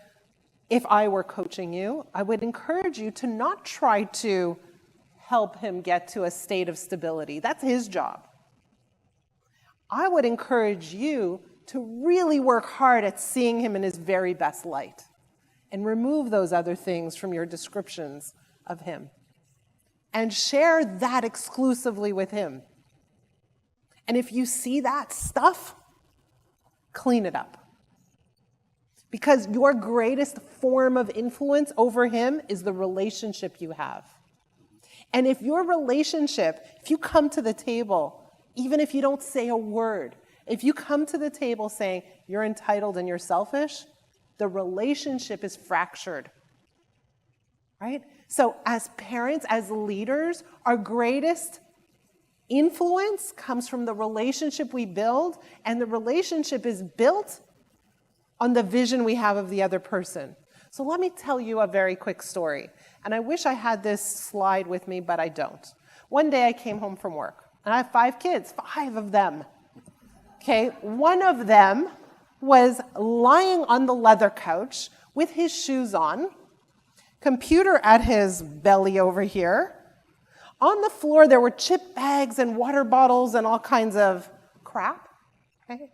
if I were coaching you, I would encourage you to not try to help him get to a state of stability. That's his job. I would encourage you to really work hard at seeing him in his very best light and remove those other things from your descriptions of him. And share that exclusively with him. And if you see that stuff, clean it up. Because your greatest form of influence over him is the relationship you have. And if your relationship, if you come to the table, even if you don't say a word, if you come to the table saying you're entitled and you're selfish, the relationship is fractured. Right? So as parents, as leaders, our greatest influence comes from the relationship we build, and the relationship is built on the vision we have of the other person. So let me tell you a very quick story. And I wish I had this slide with me, but I don't. One day I came home from work, and I have 5 kids, 5 of them. Okay, one of them was lying on the leather couch with his shoes on, computer at his belly over here. On the floor, there were chip bags and water bottles and all kinds of crap. Okay?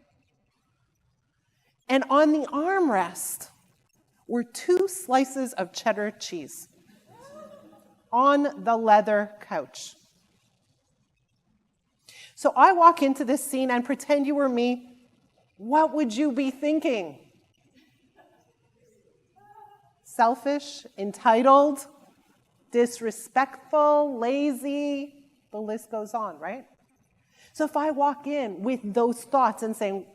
And on the armrest were 2 slices of cheddar cheese on the leather couch. So I walk into this scene and pretend you were me. What would you be thinking? Selfish, entitled, disrespectful, lazy, the list goes on, right? So if I walk in with those thoughts and saying,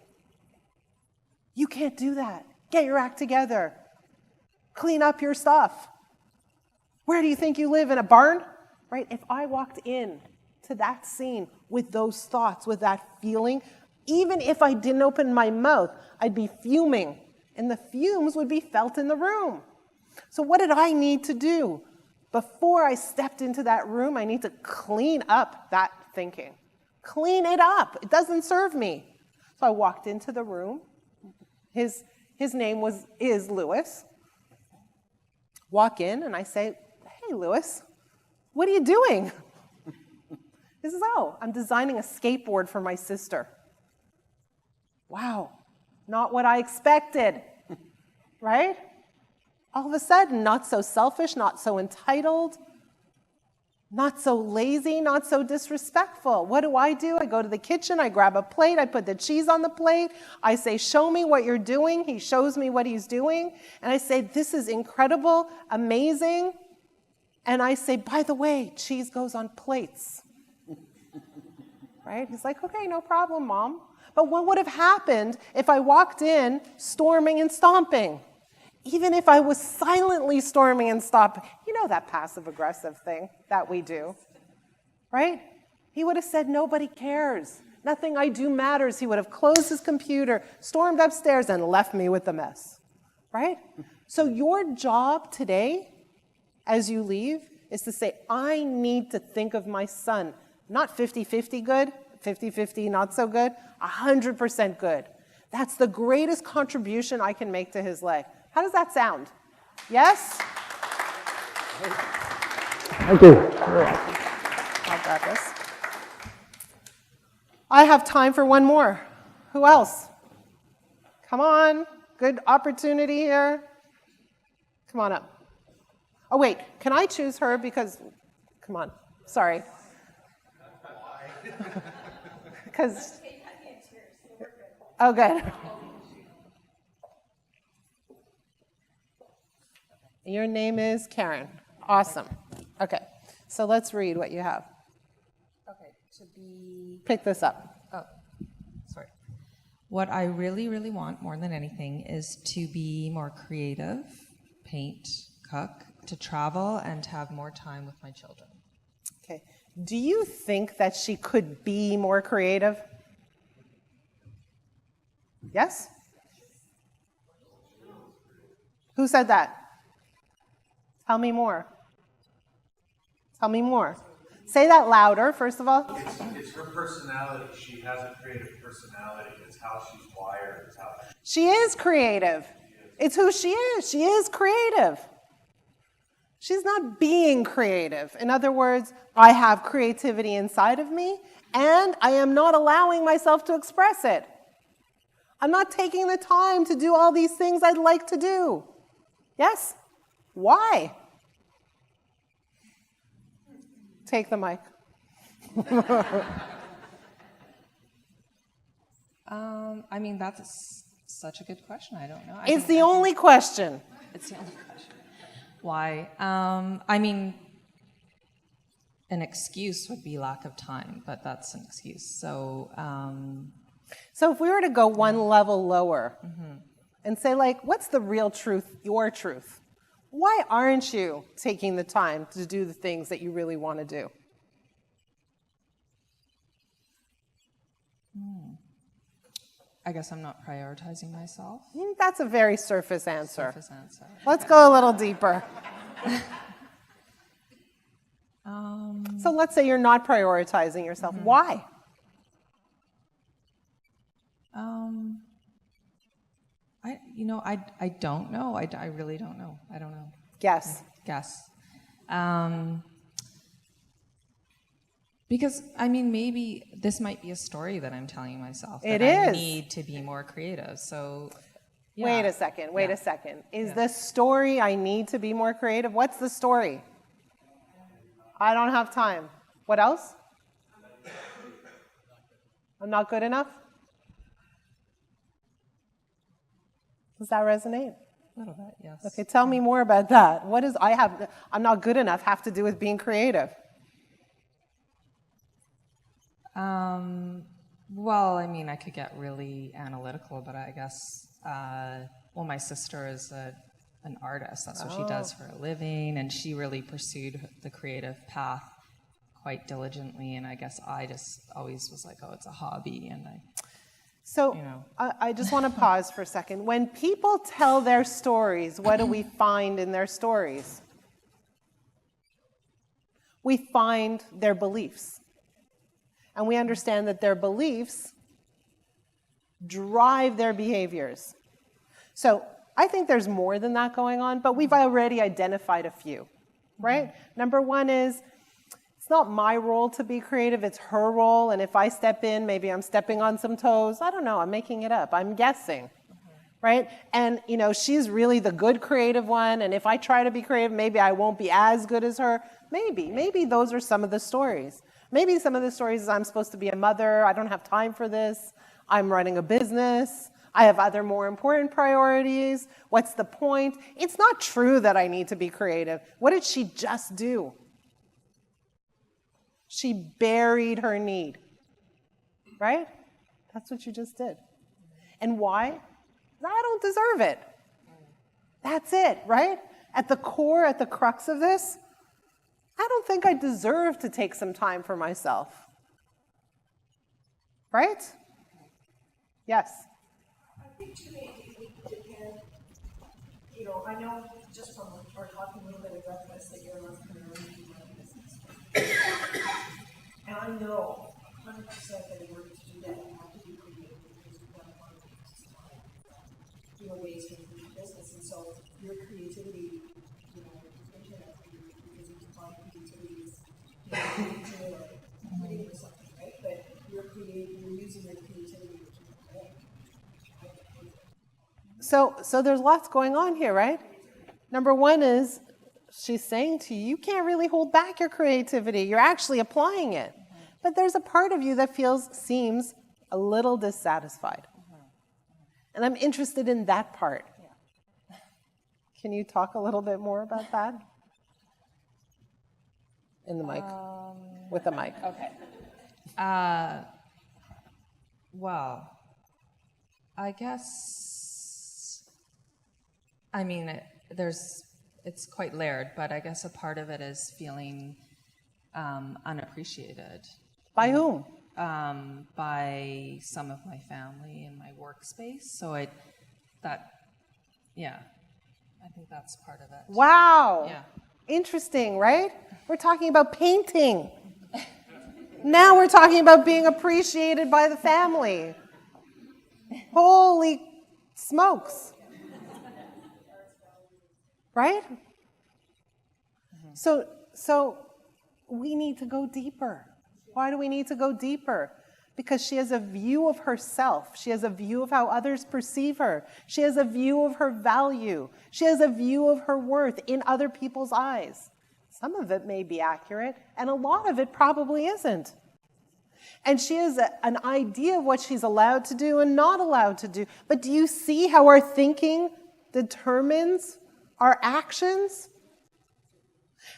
you can't do that, get your act together, clean up your stuff, where do you think you live, in a barn? Right? If I walked in to that scene with those thoughts, with that feeling, even if I didn't open my mouth, I'd be fuming, and the fumes would be felt in the room. So what did I need to do? Before I stepped into that room, I need to clean up that thinking. Clean it up. It doesn't serve me. So I walked into the room. His name is Lewis. Walk in and I say, hey, Lewis, what are you doing? He says, oh, I'm designing a skateboard for my sister. Wow, not what I expected, right? All of a sudden, not so selfish, not so entitled, not so lazy, not so disrespectful. What do? I go to the kitchen, I grab a plate, I put the cheese on the plate, I say, show me what you're doing. He shows me what he's doing, and I say, this is incredible, amazing. And I say, by the way, cheese goes on plates. Right? He's like, okay, no problem, Mom. But what would have happened if I walked in storming and stomping? Even if I was silently storming and stomping, you know that passive-aggressive thing that we do, right? He would have said, nobody cares. Nothing I do matters. He would have closed his computer, stormed upstairs, and left me with the mess, right? So your job today, as you leave, is to say, I need to think of my son, not 50-50 good, 50-50 not so good, 100% good. That's the greatest contribution I can make to his life. How does that sound? Yes? Thank you. I'll grab this. I have time for one more. Who else? Come on. Good opportunity here. Come on up. Oh, wait. Can I choose her? Because, come on. Sorry. Because, oh, good. Your name is Karen. Awesome. Okay. So let's read what you have. Okay, to be... Pick this up. Oh, sorry. What I really, really want more than anything is to be more creative, paint, cook, to travel, and to have more time with my children. Okay. Do you think that she could be more creative? Yes? Who said that? Tell me more. Tell me more. Say that louder, first of all. It's her personality. She has a creative personality. It's how she's wired. It's how She is creative. It's who she is. She is creative. She's not being creative. In other words, I have creativity inside of me, and I am not allowing myself to express it. I'm not taking the time to do all these things I'd like to do. Yes? Why? Take the mic. I mean, that's such a good question. I don't know. It's the only question. It's the only question. Why? I mean, an excuse would be lack of time, but that's an excuse. So, So if we were to go one level lower and say, like, what's the real truth, your truth? Why aren't you taking the time to do the things that you really want to do? I guess I'm not prioritizing myself. That's a very surface answer. Surface answer. Let's go a little deeper. So let's say you're not prioritizing yourself. Why? I don't know. I really don't know. I don't know. Guess. Guess. Because, I mean, maybe this might be a story that I'm telling myself. That I need to be more creative. So, yeah. Wait a second. Wait a second. Is the story I need to be more creative? What's the story? I don't have time. What else? I'm not good enough? Does that resonate? A little bit, yes. Okay, tell me more about that. What does I'm not good enough have to do with being creative? Well, I mean, I could get really analytical, but I guess, my sister is an artist. That's what she does for a living, and she really pursued the creative path quite diligently, and I guess I just always was like, oh, it's a hobby, and I just want to pause for a second. When people tell their stories, what do we find in their stories? We find their beliefs. And we understand that their beliefs drive their behaviors. So I think there's more than that going on, but we've already identified a few, right? Number one is, it's not my role to be creative, it's her role, and if I step in, maybe I'm stepping on some toes. I don't know, I'm making it up, I'm guessing, right? And she's really the good creative one, and if I try to be creative, maybe I won't be as good as her. Maybe those are some of the stories. Maybe some of the stories is I'm supposed to be a mother, I don't have time for this, I'm running a business, I have other more important priorities, what's the point? It's not true that I need to be creative. What did she just do? She buried her need, right? That's what you just did. And why? I don't deserve it. That's it, right? At the core, at the crux of this, I don't think I deserve to take some time for myself. Right? Yes? I think too many people depend, I know just from our talking a little bit about this, that you're an entrepreneur and you run a business. And I know 100% that in order to do that, you have to be creative because you've got to find ways to improve your business. And so your creativity, internet because you can find creativity is, or something, right? But your creativity you're using your creativity. So there's lots going on here, right? Number one is, she's saying to you, you can't really hold back your creativity. You're actually applying it. But there's a part of you that seems a little dissatisfied. And I'm interested in that part. Can you talk a little bit more about that? In the mic. With the mic. Okay. Well, I guess, I mean, it's quite layered, but I guess a part of it is feeling unappreciated. By whom? By some of my family in my workspace. So I think that's part of it. Wow. Yeah. Interesting, right? We're talking about painting. Now we're talking about being appreciated by the family. Holy smokes. Right? So we need to go deeper. Why do we need to go deeper? Because she has a view of herself. She has a view of how others perceive her. She has a view of her value. She has a view of her worth in other people's eyes. Some of it may be accurate, and a lot of it probably isn't. And she has an idea of what she's allowed to do and not allowed to do. But do you see how our thinking determines our actions?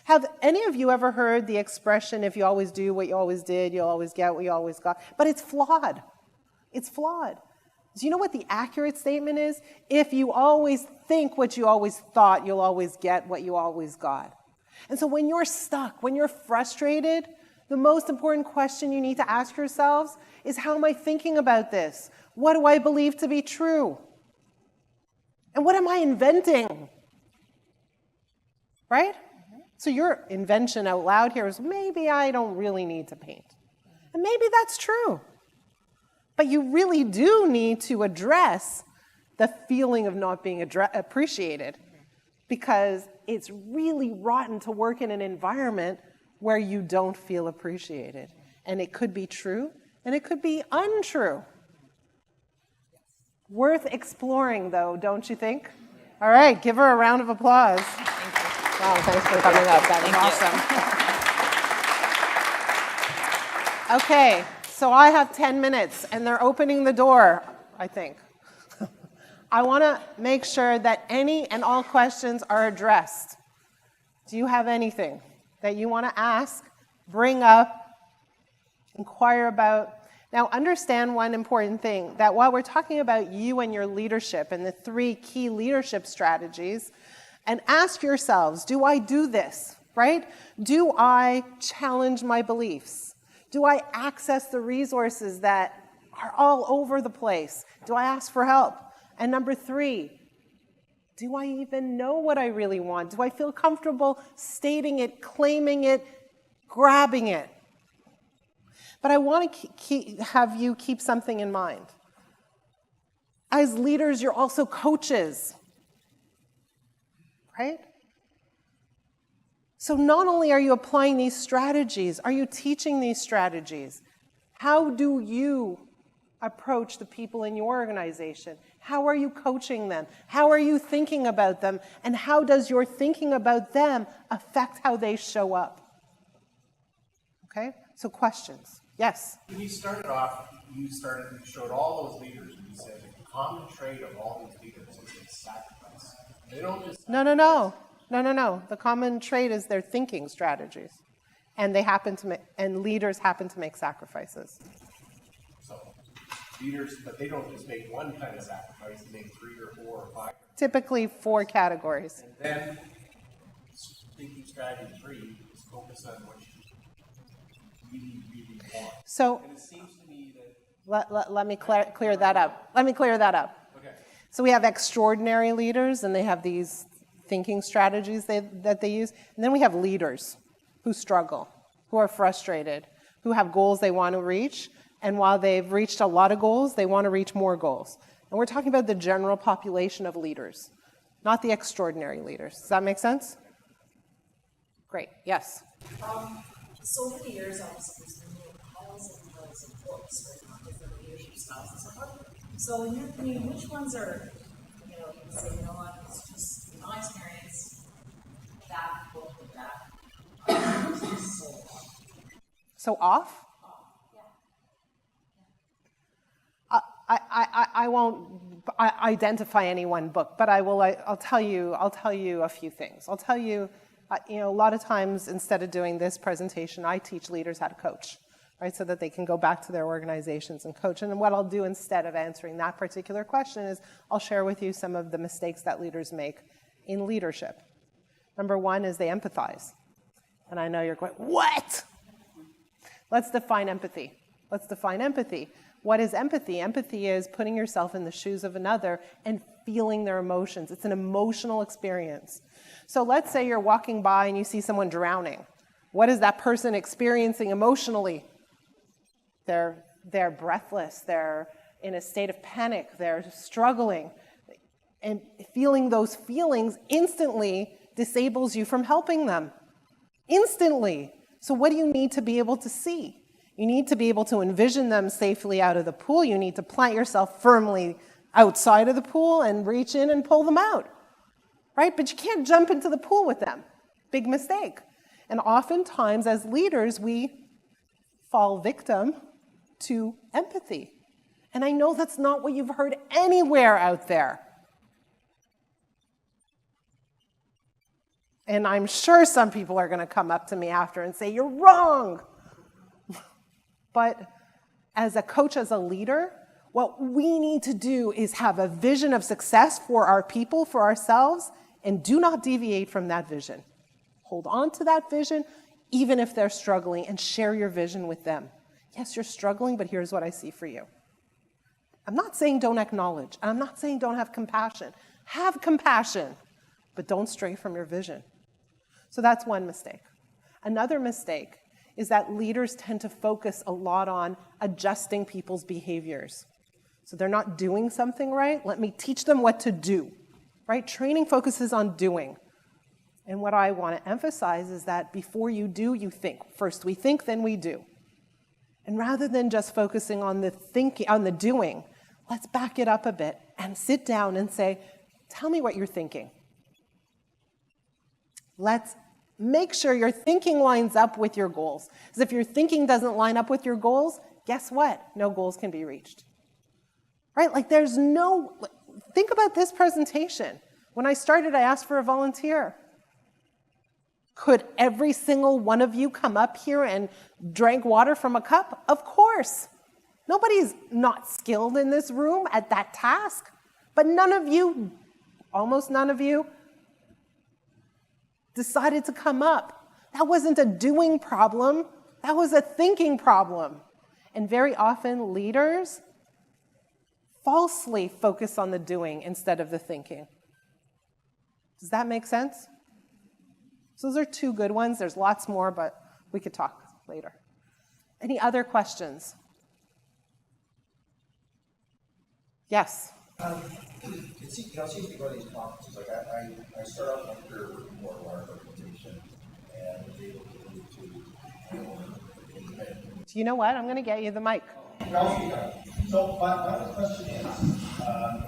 Have any of you ever heard the expression, if you always do what you always did, you'll always get what you always got? But it's flawed. It's flawed. Do you know what the accurate statement is? If you always think what you always thought, you'll always get what you always got. And so when you're stuck, when you're frustrated, the most important question you need to ask yourselves is, how am I thinking about this? What do I believe to be true? And what am I inventing? Right? So your invention out loud here is, maybe I don't really need to paint. And maybe that's true. But you really do need to address the feeling of not being appreciated, because it's really rotten to work in an environment where you don't feel appreciated. And it could be true, and it could be untrue. Worth exploring, though, don't you think? All right, give her a round of applause. Wow, thanks for coming up. That was awesome. Okay, so I have 10 minutes, and they're opening the door, I think. I want to make sure that any and all questions are addressed. Do you have anything that you want to ask, bring up, inquire about? Now, understand one important thing, that while we're talking about you and your leadership and the 3 key leadership strategies, and ask yourselves, do I do this, right? Do I challenge my beliefs? Do I access the resources that are all over the place? Do I ask for help? And number 3, do I even know what I really want? Do I feel comfortable stating it, claiming it, grabbing it? But I want to have you keep something in mind. As leaders, you're also coaches. Right? So not only are you applying these strategies, are you teaching these strategies? How do you approach the people in your organization? How are you coaching them? How are you thinking about them? And how does your thinking about them affect how they show up? Okay, so questions. Yes? When you started off, you showed all those leaders, and you said the common trait of all these leaders is sacrifice. They don't just... No. The common trait is their thinking strategies. And they happen to and leaders happen to make sacrifices. So leaders, but they don't just make one kind of sacrifice, they make 3 or 4 or 5. Typically 4 categories. And then thinking strategy 3 is focus on what you really want. So and it seems to me that let me clear that up. Okay. So we have extraordinary leaders, and they have these thinking strategies that they use. And then we have leaders who struggle, who are frustrated, who have goals they want to reach. And while they've reached a lot of goals, they want to reach more goals. And we're talking about the general population of leaders, not the extraordinary leaders. Does that make sense? Great. Yes? So over the years, I was listening to piles and piles of books, right? themselves and so forth. So in your opinion, which ones are, you know, you say, you know what, it's just in my experience, that book with that is just so off. So off? I won't identify any one book, but I'll tell you a few things. I'll tell you, you know, a lot of times instead of doing this presentation, I teach leaders how to coach, right, so that they can go back to their organizations and coach. And what I'll do instead of answering that particular question is I'll share with you some of the mistakes that leaders make in leadership. Number one is they empathize. And I know you're going, what? Let's define empathy. Let's define empathy. What is empathy? Empathy is putting yourself in the shoes of another and feeling their emotions. It's an emotional experience. So let's say you're walking by and you see someone drowning. What is that person experiencing emotionally? They're breathless. They're in a state of panic. They're struggling. And feeling those feelings instantly disables you from helping them. Instantly. So what do you need to be able to see? You need to be able to envision them safely out of the pool. You need to plant yourself firmly outside of the pool and reach in and pull them out, right? But you can't jump into the pool with them. Big mistake. And oftentimes as leaders, we fall victim to empathy. And I know that's not what you've heard anywhere out there. And I'm sure some people are going to come up to me after and say, you're wrong. But as a coach, as a leader, what we need to do is have a vision of success for our people, for ourselves, and do not deviate from that vision. Hold on to that vision, even if they're struggling, and share your vision with them. Yes, you're struggling, but here's what I see for you. I'm not saying don't acknowledge. I'm not saying don't have compassion. Have compassion, but don't stray from your vision. So that's one mistake. Another mistake is that leaders tend to focus a lot on adjusting people's behaviors. So they're not doing something right, let me teach them what to do, right? Training focuses on doing. And what I want to emphasize is that before you do, you think. First we think, then we do. And rather than just focusing on the thinking, on the doing, let's back it up a bit and sit down and say, tell me what you're thinking. Let's make sure your thinking lines up with your goals. Because if your thinking doesn't line up with your goals, guess what? No goals can be reached. Right? Like there's no, think about this presentation. When I started, I asked for a volunteer. Could every single one of you come up here and drink water from a cup? Of course. Nobody's not skilled in this room at that task. But none of you, almost none of you, decided to come up. That wasn't a doing problem. That was a thinking problem. And very often leaders falsely focus on the doing instead of the thinking. Does that make sense? So those are two good ones. There's lots more, but we could talk later. Any other questions? Yes? It seems to go to these conferences. Like I start out my career working for a large organization and was able to move to independent. Do you know what? I'm going to get you the mic. So my question is,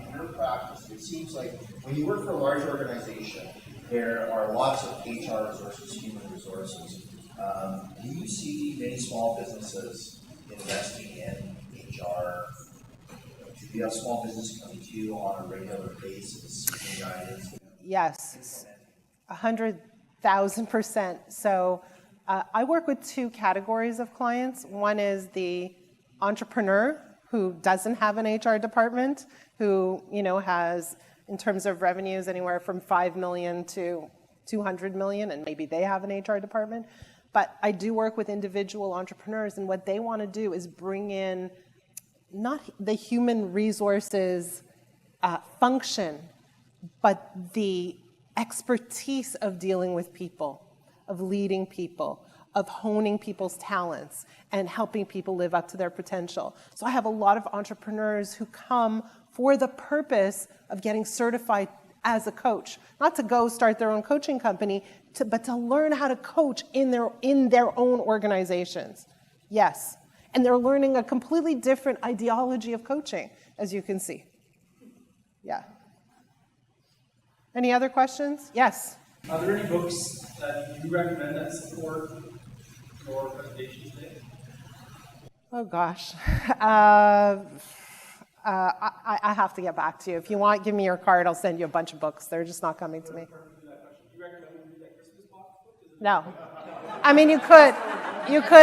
in your practice, it seems like when you work for a large organization, there are lots of HR resources, human resources. Do you see many small businesses investing in HR? Do you have small business coming to you on a regular basis? Yes, 100,000%. So I work with two categories of clients. One is the entrepreneur who doesn't have an HR department, who has, in terms of revenues, anywhere from 5 million to 200 million, and maybe they have an HR department. But I do work with individual entrepreneurs, and what they want to do is bring in not the human resources function, but the expertise of dealing with people, of leading people, of honing people's talents and helping people live up to their potential. So I have a lot of entrepreneurs who come for the purpose of getting certified as a coach, not to go start their own coaching company, but to learn how to coach in their own organizations. Yes. And they're learning a completely different ideology of coaching, as you can see. Yeah. Any other questions? Yes? Are there any books that you recommend that support your presentation today? Oh, gosh. I have to get back to you. If you want, give me your card. I'll send you a bunch of books. They're just not coming to me. No. I mean, you could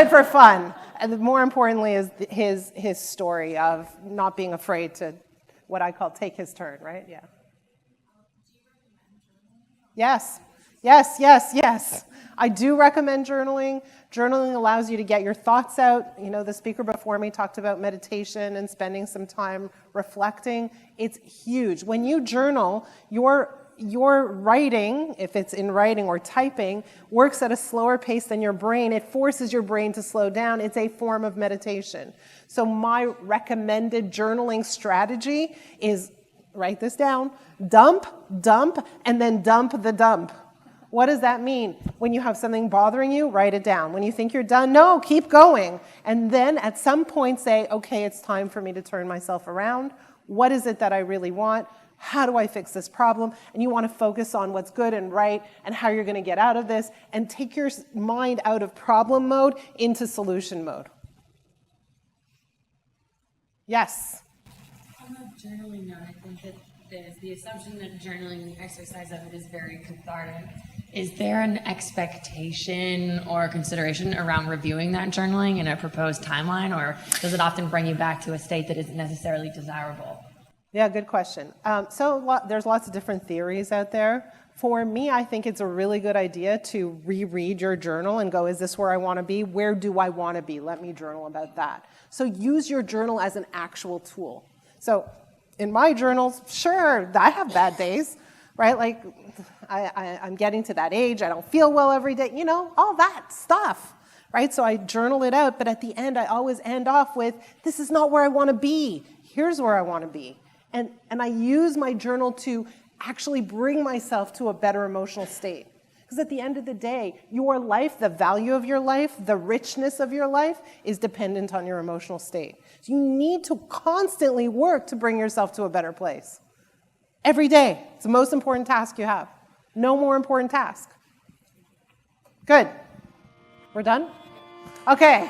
for fun. And more importantly is his story of not being afraid to, what I call, take his turn, right? Yeah. Yes. Yes, yes, yes. I do recommend journaling. Journaling allows you to get your thoughts out. You know, the speaker before me talked about meditation and spending some time reflecting. It's huge. When you journal, your writing, if it's in writing or typing, works at a slower pace than your brain. It forces your brain to slow down. It's a form of meditation. So my recommended journaling strategy is, write this down, dump, and then dump the dump. What does that mean? When you have something bothering you, write it down. When you think you're done, no, keep going. And then at some point say, okay, it's time for me to turn myself around. What is it that I really want? How do I fix this problem? And you want to focus on what's good and right and how you're going to get out of this and take your mind out of problem mode into solution mode. Yes? On the journaling note, I think that there's the assumption that journaling, the exercise of it, is very cathartic. Is there an expectation or consideration around reviewing that journaling in a proposed timeline, or does it often bring you back to a state that isn't necessarily desirable? Yeah, good question. There's lots of different theories out there. For me, I think it's a really good idea to reread your journal and go, is this where I want to be? Where do I want to be? Let me journal about that. So use your journal as an actual tool. So in my journals, sure, I have bad days, right? Like I'm getting to that age, I don't feel well every day, you know, all that stuff, right? So I journal it out, but at the end, I always end off with, this is not where I want to be. Here's where I want to be. And I use my journal to actually bring myself to a better emotional state. Because at the end of the day, your life, the value of your life, the richness of your life is dependent on your emotional state. So you need to constantly work to bring yourself to a better place. Every day. It's the most important task you have. No more important task. Good. We're done? Okay.